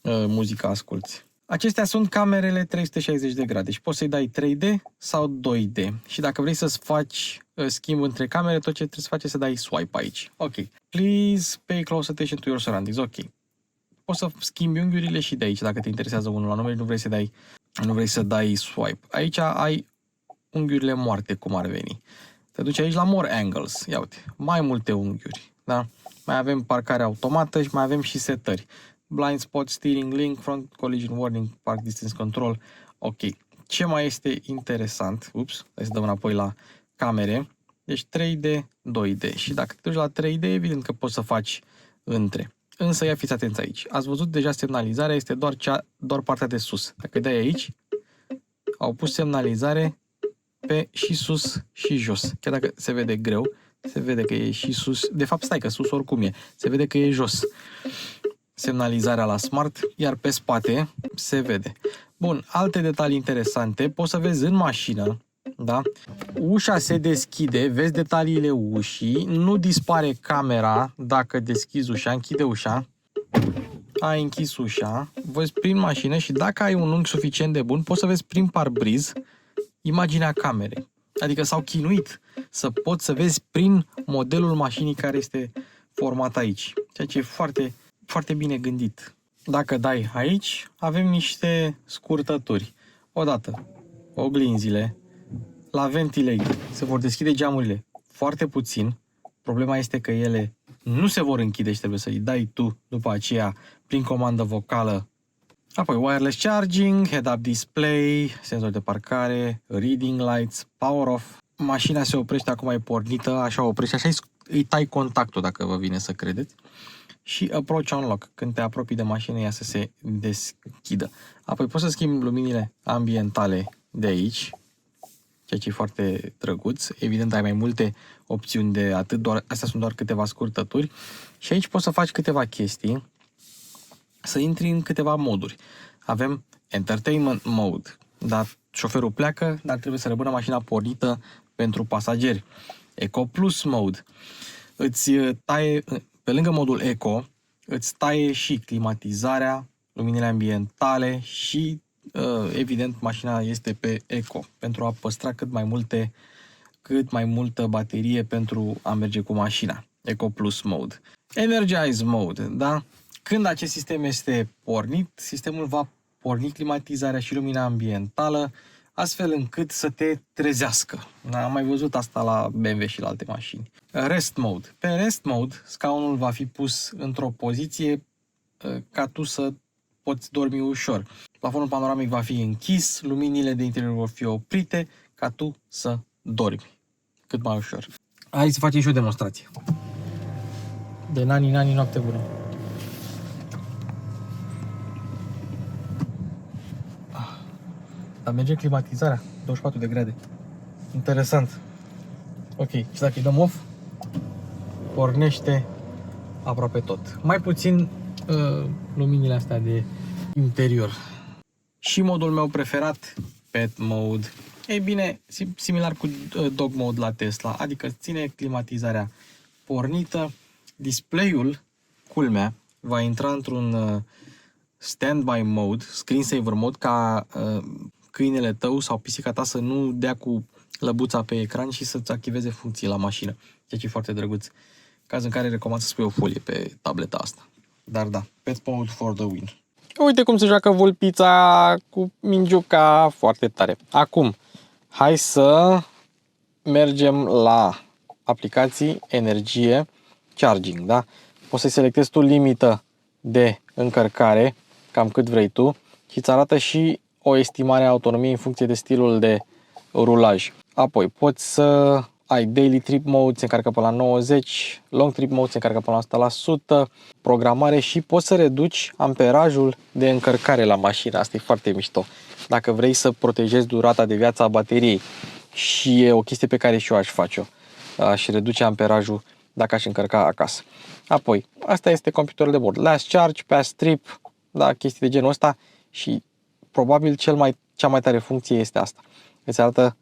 muzică asculti. Acestea sunt camerele 360 de grade și poți să-i dai 3D sau 2D. Și dacă vrei să-ți faci schimb între camere, tot ce trebuie să faci e să dai swipe aici. Ok. Please pay close attention to your surroundings. Ok. Poți să schimbi unghiurile și de aici, dacă te interesează unul anume, nu vrei să dai swipe. Aici ai unghiurile moarte, cum ar veni. Te duci aici la More Angles. Ia uite, mai multe unghiuri. Da? Mai avem parcare automată și mai avem și setări. Blind spot, steering link, front collision warning, park distance control. Ok. Ce mai este interesant? Ups, hai să dăm înapoi la camere. Deci 3D, 2D. Și dacă te duci la 3D, evident că poți să faci între. Însă ia fiți atenți aici. Ați văzut deja semnalizarea este doar partea de sus. Dacă dai aici, au pus semnalizare pe și sus și jos. Chiar dacă se vede greu, se vede că e și sus. De fapt, stai că sus oricum e. Se vede că e jos. Semnalizarea la Smart, iar pe spate se vede. Bun, alte detalii interesante. Poți să vezi în mașină, da? Ușa se deschide, vezi detaliile ușii, nu dispare camera dacă deschizi ușa, închide ușa, ai închis ușa, vezi prin mașină și dacă ai un unghi suficient de bun, poți să vezi prin parbriz imaginea camerei. Adică s-au chinuit să poți să vezi prin modelul mașinii care este format aici. Ceea ce e foarte, foarte bine gândit. Dacă dai aici, avem niște scurtături. Odată, oglinzile, la ventilate se vor deschide geamurile foarte puțin. Problema este că ele nu se vor închide și trebuie să-i dai tu după aceea prin comandă vocală. Apoi wireless charging, head-up display, senzor de parcare, reading lights, power off. Mașina se oprește, acum e pornită, așa oprește, așa îi tai contactul dacă vă vine să credeți. Și approach unlock, când te apropii de mașină ea să se deschidă. Apoi poți să schimbi luminile ambientale de aici, ceea ce e foarte drăguț. Evident ai mai multe opțiuni de atât, doar, astea sunt doar câteva scurtături. Și aici poți să faci câteva chestii, să intri în câteva moduri. Avem Entertainment Mode, dar șoferul pleacă, dar trebuie să rămână mașina pornită pentru pasageri. Eco Plus Mode, îți taie, pe lângă modul Eco, îți taie și climatizarea, luminile ambientale și evident mașina este pe Eco pentru a păstra cât mai multă baterie pentru a merge cu mașina. Eco Plus Mode. Energize Mode, da? Când acest sistem este pornit, sistemul va porni climatizarea și lumina ambientală, astfel încât să te trezească. Am mai văzut asta la BMW și la alte mașini. Rest Mode. Pe Rest Mode, scaunul va fi pus într-o poziție ca tu să poți dormi ușor. Plafonul panoramic va fi închis, luminile de interior vor fi oprite, ca tu să dormi cât mai ușor. Hai să facem și o demonstrație. De nani, noapte bună. Dar merge climatizarea, 24 de grade. Interesant. Ok, și dacă îi dăm off, pornește aproape tot. Mai puțin luminile astea de interior. Și modul meu preferat, Pet Mode. Ei bine, similar cu Dog Mode la Tesla, adică ține climatizarea pornită. Display-ul, culmea, va intra într-un standby mode, screensaver mode, ca câinele tău sau pisica ta să nu dea cu lăbuța pe ecran și să-ți activeze funcții la mașină. Ceea ce e foarte drăguț. Caz în care recomand să spui o folie pe tableta asta. Dar da, Pet Mode for the win. Uite cum se joacă vulpița cu mingiuca, foarte tare. Acum, hai să mergem la aplicații, energie, charging, da? Poți să selectezi tu limită de încărcare, cam cât vrei tu, și îți arată și o estimare a autonomiei în funcție de stilul de rulaj. Apoi poți să ai daily trip mode, se încarcă până la 90, long trip mode se încarcă până la 100%, programare și poți să reduci amperajul de încărcare la mașină. Asta e foarte mișto. Dacă vrei să protejezi durata de viață a bateriei, și e o chestie pe care și eu aș face-o. Aș reduce amperajul dacă aș încărca acasă. Apoi, asta este computerul de bord. Last charge, fast trip, da, chestii de genul ăsta și probabil cea mai tare funcție este asta. Îți arată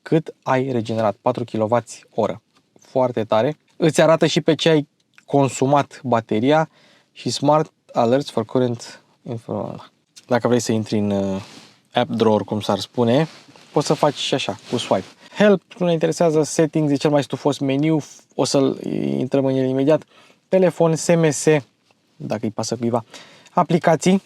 cât ai regenerat, 4 kWh. Foarte tare. Îți arată și pe ce ai consumat bateria și Smart Alerts for Current Info. Dacă vrei să intri în App Drawer, cum s-ar spune, poți să faci și așa, cu swipe. Help, nu ne interesează, Settings e cel mai stufos meniu, o să-l intrăm în el imediat. Telefon, SMS, dacă îi pasă cuiva. Aplicații,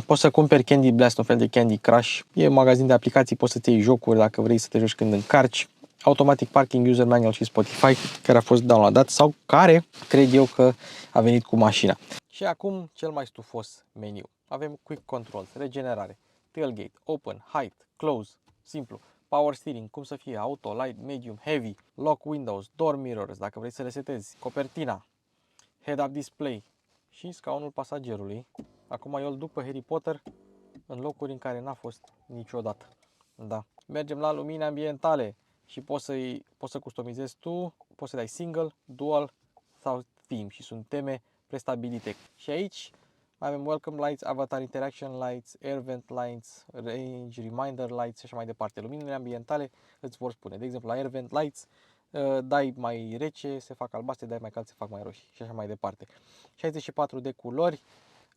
poți să cumperi Candy Blast, un fel de Candy Crush. E un magazin de aplicații, poți să-ți iei jocuri dacă vrei să te joci când încarci. Automatic Parking, User Manual și Spotify, care a fost downloadat sau care cred eu că a venit cu mașina. Și acum cel mai stufos meniu. Avem Quick Controls, regenerare, Tailgate, Open, Height, Close, simplu, Power Steering, cum să fie, Auto, Light, Medium, Heavy, Lock Windows, Door Mirrors, dacă vrei să le setezi, copertina, Head-Up Display și scaunul pasagerului. Acum eu îl duc pe Harry Potter în locuri în care n-a fost niciodată. Da. Mergem la lumini ambientale și poți să customizezi tu, poți să dai single, dual sau theme și sunt teme prestabilite. Și aici mai avem Welcome Lights, Avatar Interaction Lights, Air Vent Lights, Range Reminder Lights și așa mai departe. Luminile ambientale îți vor spune, de exemplu la Air Vent Lights dai mai rece, se fac albastre, dai mai cald, se fac mai roșii și așa mai departe. 64 de culori.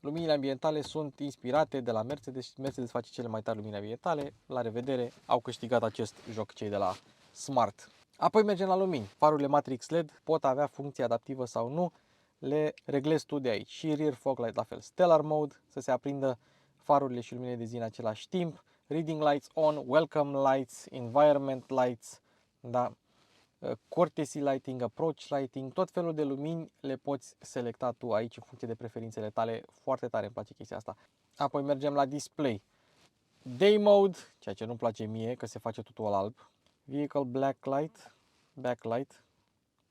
Luminile ambientale sunt inspirate de la Mercedes. Mercedes face cele mai tari lumini ambientale. La revedere, au câștigat acest joc cei de la Smart. Apoi mergem la lumini. Farurile Matrix LED pot avea funcție adaptivă sau nu. Le reglezi tu de aici. Și Rear Fog Light la fel. Stellar Mode, să se aprindă farurile și luminile de zi în același timp. Reading Lights On, Welcome Lights, Environment Lights, da? Courtesy Lighting, Approach Lighting, tot felul de lumini le poți selecta tu aici în funcție de preferințele tale. Foarte tare îmi place chestia asta. Apoi mergem la display. Day Mode, ceea ce nu-mi place mie, că se face totul alb. Vehicle Backlight,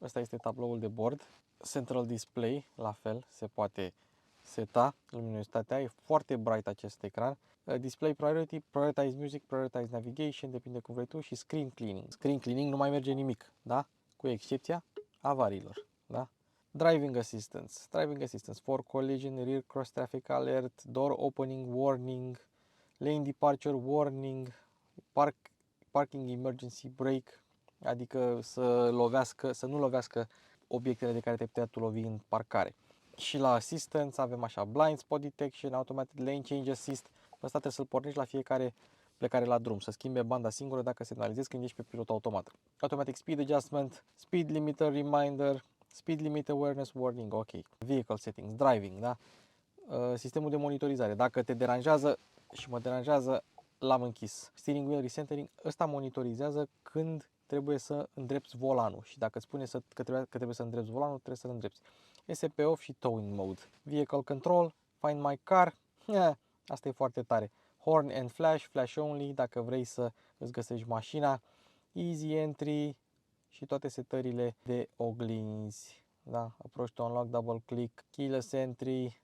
ăsta este tabloul de bord. Central Display, la fel, se poate seta luminositatea, e foarte bright acest ecran. Display Priority, Prioritize Music, Prioritize Navigation, depinde cum vrei tu, și Screen Cleaning. Screen Cleaning nu mai merge nimic, da? Cu excepția avariilor, da? Driving Assistance for Collision, Rear Cross Traffic Alert, Door Opening Warning, Lane Departure Warning, Parking Emergency Brake, adică să nu lovească obiectele de care te putea tu lovi în parcare. Și la Assistance avem așa, Blind Spot Detection, Automatic Lane Change Assist. Ăsta trebuie să-l pornești la fiecare plecare la drum, să schimbe banda singură dacă semnalizezi când ești pe pilot automat. Automatic Speed Adjustment, Speed Limiter Reminder, Speed Limit Awareness Warning, ok. Vehicle Settings, Driving, da? Sistemul de monitorizare. Dacă te deranjează și mă deranjează, l-am închis. Steering Wheel Recentering, ăsta monitorizează când trebuie să îndrepți volanul și dacă îți spune că trebuie să îndrepți volanul, trebuie să-l îndrepți. SP Off și Towing Mode. Vehicle Control, Find My Car, asta e foarte tare. Horn and Flash, Flash Only, dacă vrei să îți găsești mașina. Easy Entry și toate setările de oglinzi. Da? Approach to Unlock, Double Click, Keyless Entry,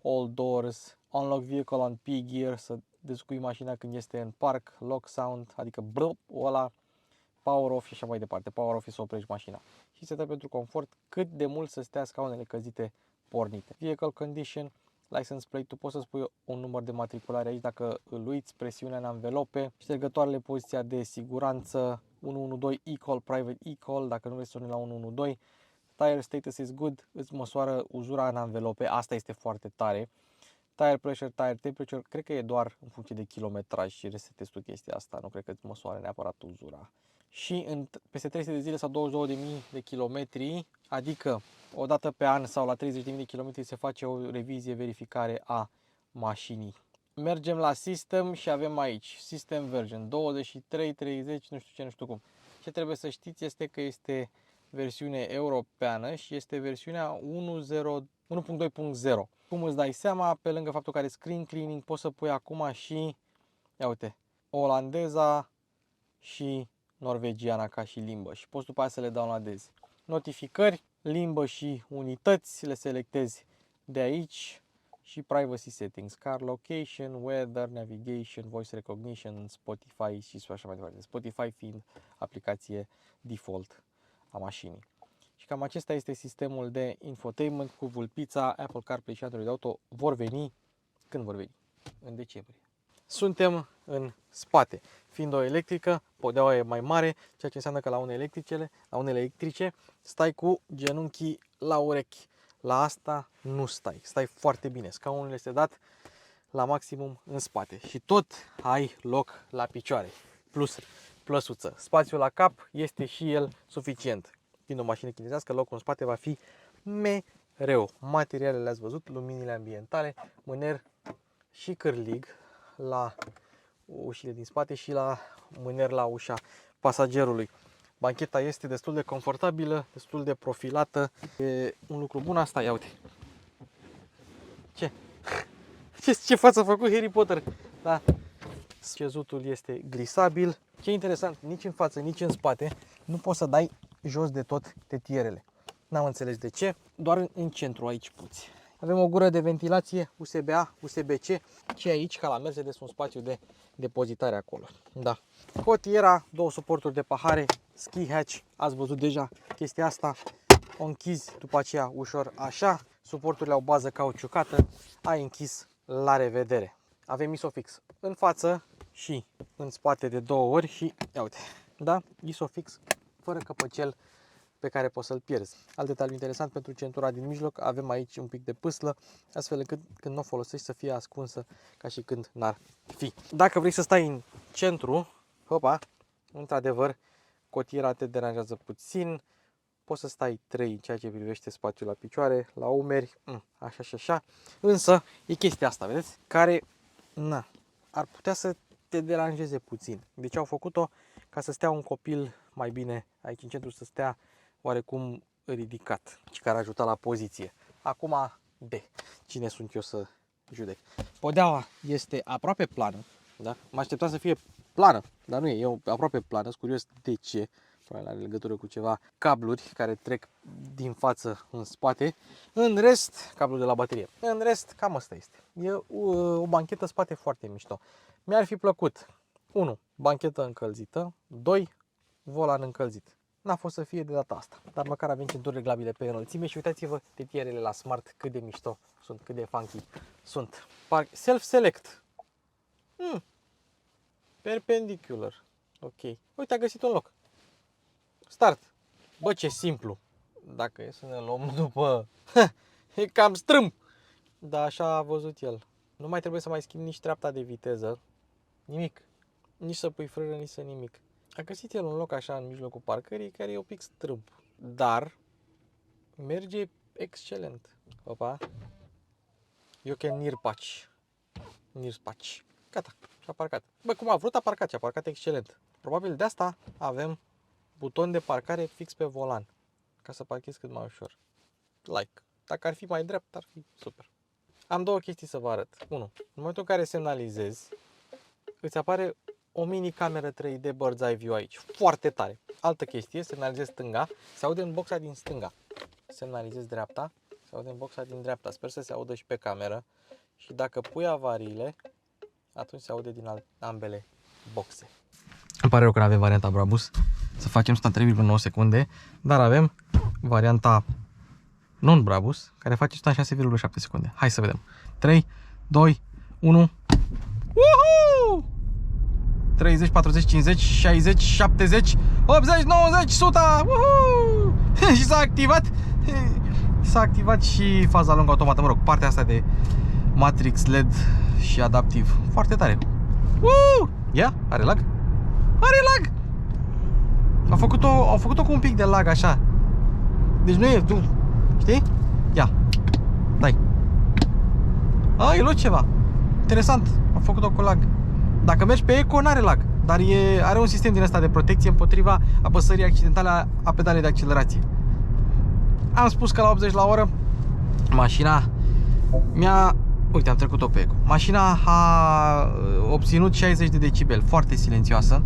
All Doors, Unlock Vehicle on P-Gear, să descui mașina când este în park, Lock Sound, adică brăp-ul ăla, Power Off și așa mai departe. Power Off e să oprești mașina. Și setări pentru confort, cât de mult să stea scaunele căzite pornite. Vehicle Condition, License Plate, tu poți să spui un număr de matriculare aici dacă îl uiți, presiunea în anvelope, ștergătoarele, poziția de siguranță, 112 e-call, private e-call, dacă nu vrei să suni la 112, Tire Status is Good, îți măsoară uzura în anvelope, asta este foarte tare. Tire Pressure, Tire Temperature, cred că e doar în funcție de kilometraj și resetezi tu chestia asta, nu cred că îți măsoară neapărat uzura. Și peste 300 de zile sau 22.000 de kilometri, adică o dată pe an sau la 30.000 de kilometri se face o revizie, verificare a mașinii. Mergem la System și avem aici System Version 23, 30, nu știu ce, nu știu cum. Ce trebuie să știți este că este versiune europeană și este versiunea 1.2.0. Cum îți dai seama, pe lângă faptul că are Screen Cleaning, poți să pui acum și, ia uite, olandeza și norvegiana ca și limbă și poți după aceea să le downloadezi. Notificări, limbă și unități, le selectezi de aici și Privacy Settings, Car Location, Weather, Navigation, Voice Recognition, Spotify și așa mai departe. Spotify fiind aplicație default a mașinii. Și cam acesta este sistemul de infotainment cu vulpița. Apple CarPlay și Android Auto vor veni când vor veni? În decembrie. suntem în spate. Fiind o electrică, podeaua e mai mare, ceea ce înseamnă că la unele electrice stai cu genunchii la urechi. La asta nu stai, stai foarte bine. Scaunul este dat la maximum în spate și tot ai loc la picioare. Plus plăsuță. Spațiul la cap este și el suficient. Fiind o mașină chinezească, locul în spate va fi mereu. Materialele le-ați văzut, luminile ambientale, mâner și cârlig la ușile din spate și la mâner la ușa pasagerului. Bancheta este destul de confortabilă, destul de profilată. E un lucru bun asta, ia uite. Ce? Ce față a făcut Harry Potter? Da. Scezutul este glisabil. Ce interesant, nici în față, nici în spate nu poți să dai jos de tot tetierele. N-am înțeles de ce, doar în centru aici puți. Avem o gură de ventilație USB-A, USB-C și aici, ca la Mercedes, un spațiu de depozitare acolo. Da. Cotiera, două suporturi de pahare, ski hatch, ați văzut deja chestia asta. O închizi după aceea ușor așa, suporturile au bază cauciucată, ai închis, la revedere. Avem Isofix în față și în spate de două ori și ia uite, da, Isofix fără căpăcel pe care poți să-l pierzi. Alt detaliu interesant pentru centura din mijloc, avem aici un pic de pâslă, astfel încât când nu o folosești să fie ascunsă ca și când n-ar fi. Dacă vrei să stai în centru, hopa, într-adevăr, cotiera te deranjează puțin, poți să stai 3 în ceea ce privește spațiul la picioare, la umeri, așa și așa, însă e chestia asta, vedeți, care ar putea să te deranjeze puțin. Deci au făcut-o ca să stea un copil mai bine aici în centru, să stea oarecum ridicat și care ajuta la poziție. Acum, cine sunt eu să judec? Podeaua este aproape plană, da? Mă așteptam să fie plană, dar nu e aproape plană, sunt curios de ce. Probabil are legătură cu ceva cabluri care trec din față în spate. În rest, cablul de la baterie. În rest, cam asta este. E o banchetă spate foarte mișto. Mi-ar fi plăcut 1. Banchetă încălzită, 2. Volan încălzit. N-a fost să fie de data asta, dar măcar avem centuri reglabile pe înălțime și uitați-vă tetierele la Smart cât de mișto sunt, cât de funky sunt. Self-select. Perpendicular. Ok. Uite, a găsit un loc. Start. Bă, ce simplu. Dacă e să ne luăm după... e cam strâmb. Dar așa a văzut el. Nu mai trebuie să mai schimb nici treapta de viteză. Nimic. Nici să pui frână, nici să nimic. A găsit el un loc așa în mijlocul parcării care e un pic strâmb. Dar merge excelent. Opa. You can near patch. Gata. Și-a parcat. Bă, cum a vrut, a parcat și a parcat excelent. Probabil de asta avem buton de parcare fix pe volan, ca să parchezi cât mai ușor. Dacă ar fi mai drept, ar fi super. Am două chestii să vă arăt. 1. În momentul în care semnalizezi, îți apare o mini cameră 3D bird's eye view aici. Foarte tare. Altă chestie, semnalizezi stânga, se aude în boxa din stânga. Semnalizezi dreapta, se aude în boxa din dreapta. Sper să se audă și pe cameră. Și dacă pui avariile, atunci se aude din ambele boxe. Îmi pare rău că nu avem varianta Brabus să facem 103,9 secunde, dar avem varianta non-Brabus care face 106,7 secunde. Hai să vedem. 3, 2, 1. Woohoo! 30, 40, 50, 60, 70, 80, 90, 100. Woohoo! Și s-a activat. S-a activat și faza lungă automată, mă rog, partea asta de Matrix LED și adaptiv. Foarte tare. Ia, are lag? Are lag! Au făcut-o cu un pic de lag așa. Deci nu e, tu știi? Ia, dai. E luat ceva. Interesant, au făcut-o cu lag. Dacă mergi pe eco, n-are lag. Dar are un sistem din ăsta de protecție împotriva apăsării accidentale a pedalei de accelerație. Am spus că la 80 la oră mașina uite, am trecut-o pe eco. Mașina a obținut 60 de decibeli, foarte silențioasă.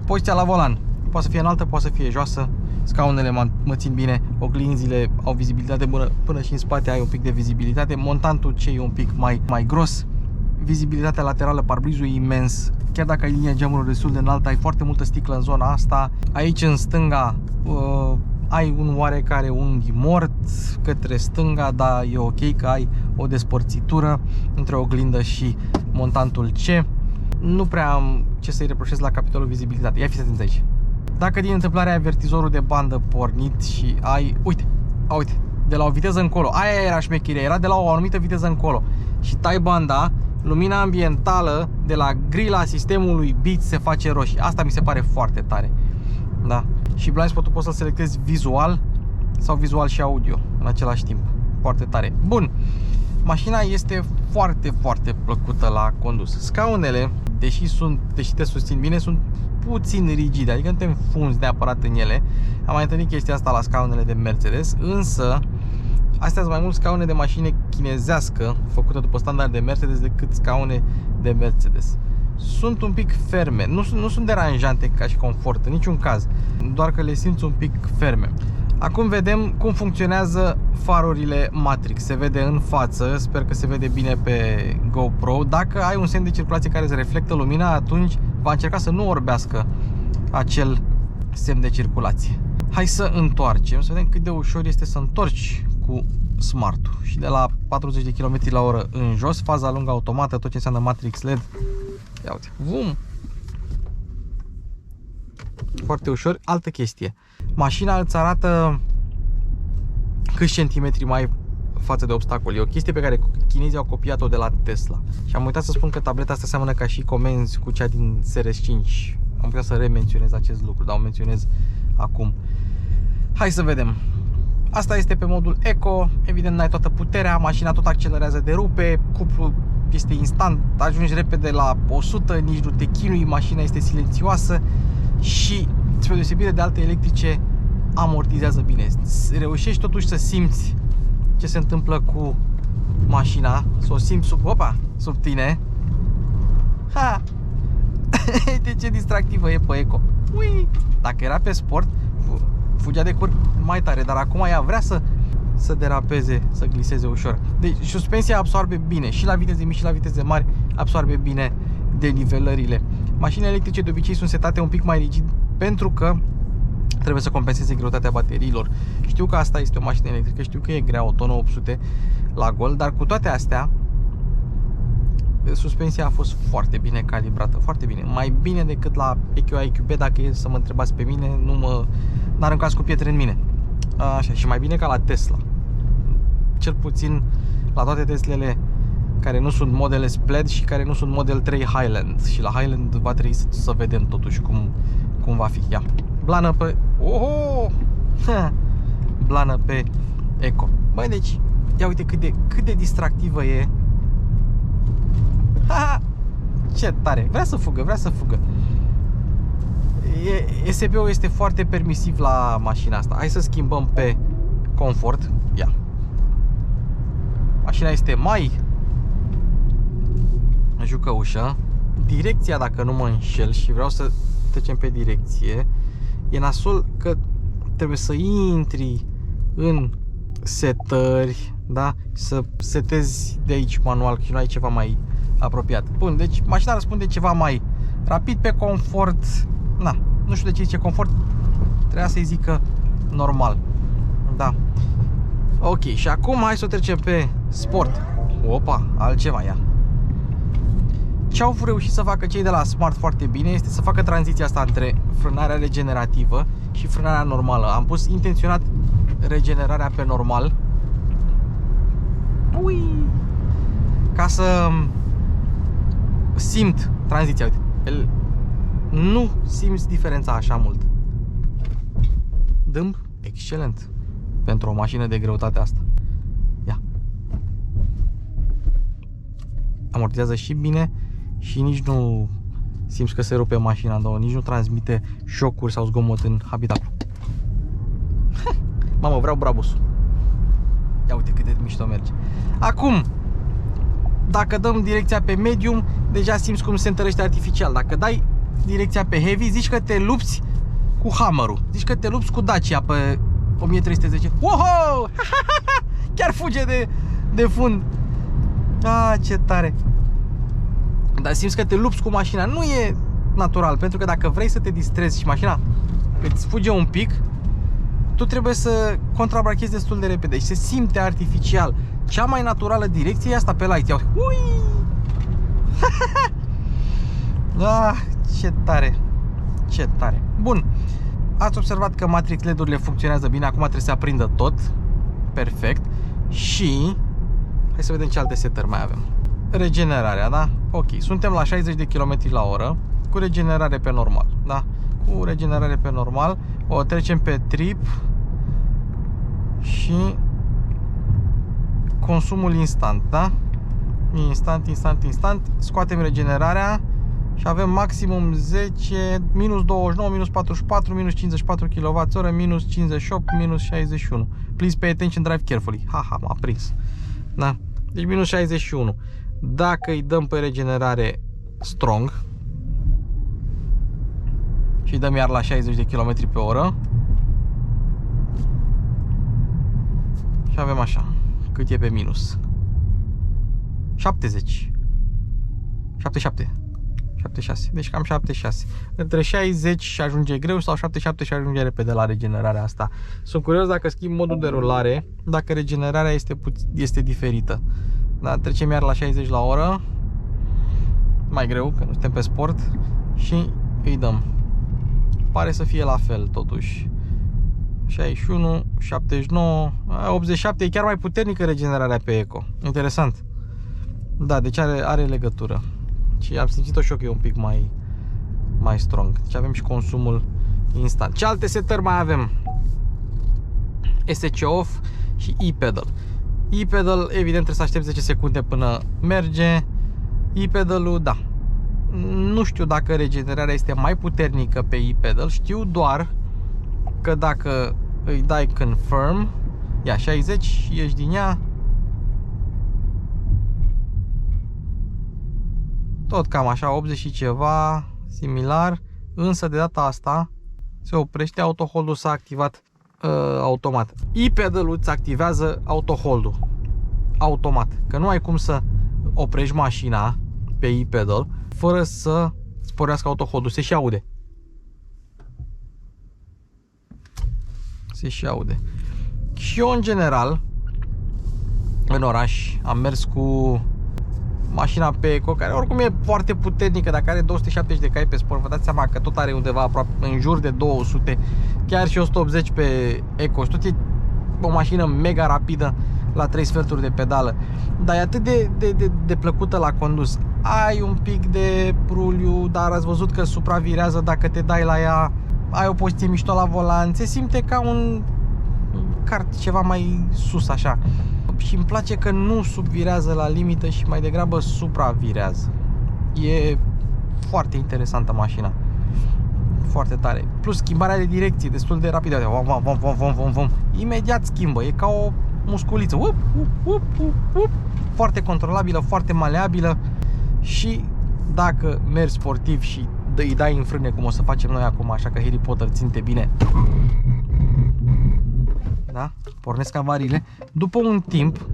Poziția la volan poate să fie înaltă, poate să fie joasă. Scaunele mă țin bine, oglinzile au vizibilitate bună, până și în spate ai un pic de vizibilitate. Montantul ce e un pic mai gros. Vizibilitatea laterală, parbrizul e imens. Chiar dacă ai linia geamurilor destul de înaltă, ai foarte multă sticlă în zona asta. Aici în stânga ai un oarecare unghi mort către stânga, dar e ok că ai o despărțitură între oglindă și montantul C. nu prea am ce să-i reproșez la capitolul vizibilitate. Ia fiți atenți aici. Dacă din întâmplare ai avertizorul de bandă pornit și ai... Uite, de la o viteză încolo. Aia era șmechirea, era de la o anumită viteză încolo. Și tai banda, lumina ambientală de la grila sistemului Beats se face roșie. Asta mi se pare foarte tare. Da. Și blind spot-ul poți să-l selectezi vizual sau vizual și audio în același timp. Foarte tare. Bun. Mașina este foarte, foarte plăcută la condus. Scaunele, deși te susțin bine, sunt puțin rigide, adică nu te înfunzi neapărat în ele. Am mai întâlnit chestia asta la scaunele de Mercedes, însă astea sunt mai mult scaune de mașină chinezească, făcută după standard de Mercedes, decât scaune de Mercedes. Sunt un pic ferme, nu sunt deranjante ca și confort, în niciun caz, doar că le simți un pic ferme. Acum vedem cum funcționează farurile Matrix. Se vede în față, sper că se vede bine pe GoPro. Dacă ai un semn de circulație care îți reflectă lumina, atunci va încerca să nu orbească acel semn de circulație. Hai să întoarcem, să vedem cât de ușor este să întorci cu Smart-ul. Și de la 40 de km la oră în jos, faza lungă automată, tot ce înseamnă Matrix LED. Ia uite, vum! Foarte ușor. Altă chestie. Mașina îți arată câți centimetri mai față de obstacol. E o chestie pe care chinezii au copiat-o de la Tesla. Și am uitat să spun că tableta asta seamănă ca și comenzi cu cea din SRS5. Am putea să remenționez acest lucru, dar o menționez acum. Hai să vedem. Asta este pe modul Eco. Evident n-ai toată puterea, mașina tot accelerează de rupe, cuplul este instant, ajungi repede la 100, nici nu te chinui, mașina este silențioasă și, spre deosebire de alte electrice, amortizează bine. Reușești totuși să simți ce se întâmplă cu mașina, să o simți sub tine. Ha! Uite ce distractivă e pe Eco. Ui! Dacă era pe sport, fugea de cur mai tare, dar acum ea vrea să derapeze, să gliseze ușor. Deci suspensia absorbe bine și la viteze mici și la viteze mari, absorbe bine denivelările. Mașinile electrice de obicei sunt setate un pic mai rigid pentru că trebuie să compenseze greutatea bateriilor. Știu că asta este o mașină electrică, știu că e grea, o tonă 800 la gol, dar cu toate astea suspensia a fost foarte bine calibrată, foarte bine, mai bine decât la EQA EQB. Dacă e să mă întrebați pe mine, n-ar încas cu pietre în mine. Așa, și mai bine ca la Tesla. Cel puțin la toate Teslele care nu sunt modele Plaid și care nu sunt Model 3 Highland. Și la Highland va trebui să vedem totuși cum va fi. Ia. Blană pe... Oho! Blană pe Eco. Băi, deci, ia uite cât de distractivă e. Ha! Ce tare! Vrea să fugă. ESP-ul este foarte permisiv la mașina asta. Hai să schimbăm pe confort. Ia. Mașina este mai jucăușă. Direcția, dacă nu mă înșel, și vreau să trecem pe direcție, e nasol că trebuie să intri în setări, da? Să setezi de aici manual, și nu ai ceva mai apropiat. Bun, deci mașina răspunde ceva mai rapid pe confort. Na, nu știu de ce zice confort, trebuia să-i zică normal. Da. Ok, și acum hai să o trecem pe sport. Opa, altceva, ia. Ce au reușit să facă cei de la Smart foarte bine este să facă tranziția asta între frânarea regenerativă și frânarea normală. Am pus intenționat regenerarea pe normal. Ui! Ca să simt tranziția, uite. Nu simți diferența așa mult. Dâmb, excelent pentru o mașină de greutate asta. Ia. Amortizează și bine și nici nu simți că se rupe mașina în două, nici nu transmite șocuri sau zgomot în habitatul. Mamă, vreau Brabusul. Ia uite cât de mișto merge. Acum, dacă dăm direcția pe medium, deja simți cum se întărește artificial. Dacă dai direcția pe heavy, zici că te lupți cu Hammer-ul. Zici că te lupți cu Dacia pe 1310. Wow! Chiar fuge de fund. Ce tare. Dar simți că te lupți cu mașina. Nu e natural, pentru că dacă vrei să te distrezi și mașina îți fuge un pic, tu trebuie să contrabrachezi destul de repede și se simte artificial. Cea mai naturală direcție e asta pe light. Ui! Ah, ce tare. Ce tare. Bun. Ați observat că matrix LED-urile funcționează bine. Acum trebuie să aprindă tot. Perfect. Și hai să vedem ce alte setări mai avem. Regenerarea, da? Ok. Suntem la 60 de km la oră cu regenerare pe normal, da? Cu regenerare pe normal. O trecem pe trip și consumul instant, da? Instant. Scoatem regenerarea și avem maximum 10, minus 29, minus 44, minus 54 kWh, minus 58, minus 61. Please pay attention, drive carefully. Haha, m-a prins. Da? Deci minus 61. Dacă îi dăm pe regenerare strong și dăm iar la 60 de km pe oră și avem așa, cât e pe minus? 70. 77. 76. Deci cam 76. Între 60 și ajunge greu sau 77 și ajunge repede la regenerarea asta. Sunt curios dacă schimb modul de rulare, dacă regenerarea este diferită. Da, trecem iar la 60 la oră. Mai greu, că nu suntem pe sport. Și îi dăm. Pare să fie la fel totuși. 61, 79, 87 e chiar mai puternică regenerarea pe Eco. Interesant. Da, deci are legătură. Și am simțit-o și eu că e un pic mai strong. Deci avem și consumul instant. Ce alte setări mai avem? SC off și e-pedal. E-pedal, evident, trebuie să aștept 10 secunde până merge. E-pedalul, da. Nu știu dacă regenerarea este mai puternică pe e-pedal. Știu doar că dacă îi dai confirm, ia 60 și ieși din ea, tot cam așa, 80 și ceva, similar, însă de data asta se oprește, autohold-ul s-a activat automat. E-pedal-ul îți activează autohold-ul automat, că nu ai cum să oprești mașina pe e-pedal fără să sporească autohold-ul, se și aude. Se și aude. Și eu, în general, în oraș, am mers cu mașina pe Eco, care oricum e foarte puternică, dacă are 270 de cai pe sport, vă dați seama că tot are undeva aproape în jur de 200, chiar și 180 pe Eco. Și tot e o mașină mega rapidă la 3 sferturi de pedală, dar e atât de plăcută la condus. Ai un pic de ruliu, dar ați văzut că supravirează dacă te dai la ea. Ai o poziție mișto la volan, se simte ca un kart ceva mai sus așa. Și îmi place că nu subvirează la limită și mai degrabă supravirează. E foarte interesantă mașina. Foarte tare. Plus schimbarea de direcție destul de rapidă. Vom. Imediat schimbă. E ca o musculiță. Foarte controlabilă, foarte maleabilă. Și dacă mergi sportiv și îi dai în frâne, cum o să facem noi acum, așa că Harry Potter ținte bine, da? Pornesc avariile. După un timp,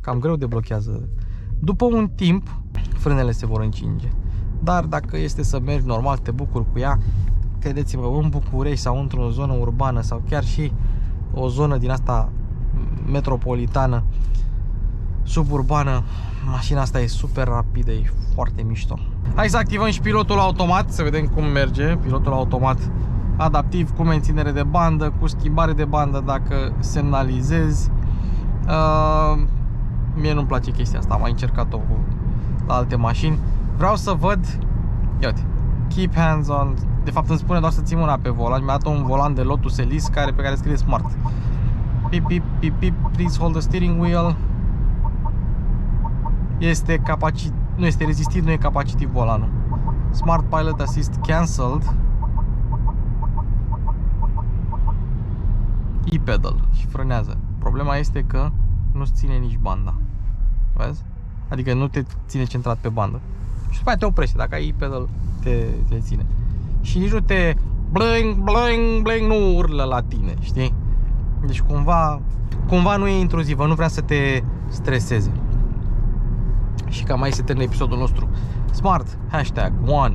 cam greu de blochează. După un timp, frânele se vor încinge. Dar dacă este să mergi normal, te bucuri cu ea, credeți-mă, în București sau într-o zonă urbană sau chiar și o zonă din asta metropolitană, suburbană, mașina asta e super rapidă, e foarte mișto. Hai să activăm și pilotul automat, să vedem cum merge. Pilotul automat adaptiv, cu menținere de bandă, cu schimbare de bandă dacă semnalizezi. Mie nu-mi place chestia asta, am mai încercat-o la alte mașini. Vreau să văd, ia uite, keep hands on, de fapt îmi spune doar să țin mâna pe volan. Mi-a dat un volan de Lotus Elise pe care scrie Smart. Pip, pip, pip, pip, please hold the steering wheel. Nu este rezistiv, nu e capacitiv volanul. Smart Pilot Assist cancelled. E-pedal și frânează. Problema este că nu-ți ține nici banda. Vezi? Adică nu te ține centrat pe bandă. Și după aia te oprește. Dacă ai e-pedal, te ține. Și nici nu te bling, bling, bling, nu urlă la tine, știi? Deci cumva nu e intruzivă, nu vrea să te streseze. Și cam mai se termină episodul nostru. Smart, #1.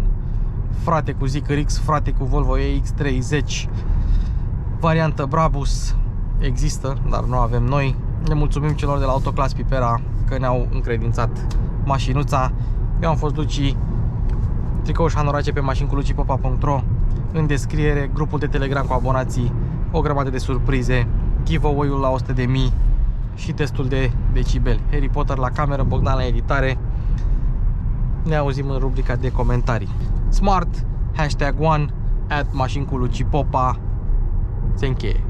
Frate cu Zeekr X, frate cu Volvo EX30. Variantă Brabus există, dar nu avem noi. Ne mulțumim celor de la Autoclass Pipera că ne-au încredințat mașinuța. Eu am fost Luci, tricou și hanorace pe mașinculucipopa.ro. În descriere, grupul de Telegram cu abonații, o grămadă de surprize, giveaway-ul la 100.000 și testul de decibel. Harry Potter la cameră, Bogdan la editare. Ne auzim în rubrica de comentarii. Smart, #1, @mașinculucipopa. Se încheie.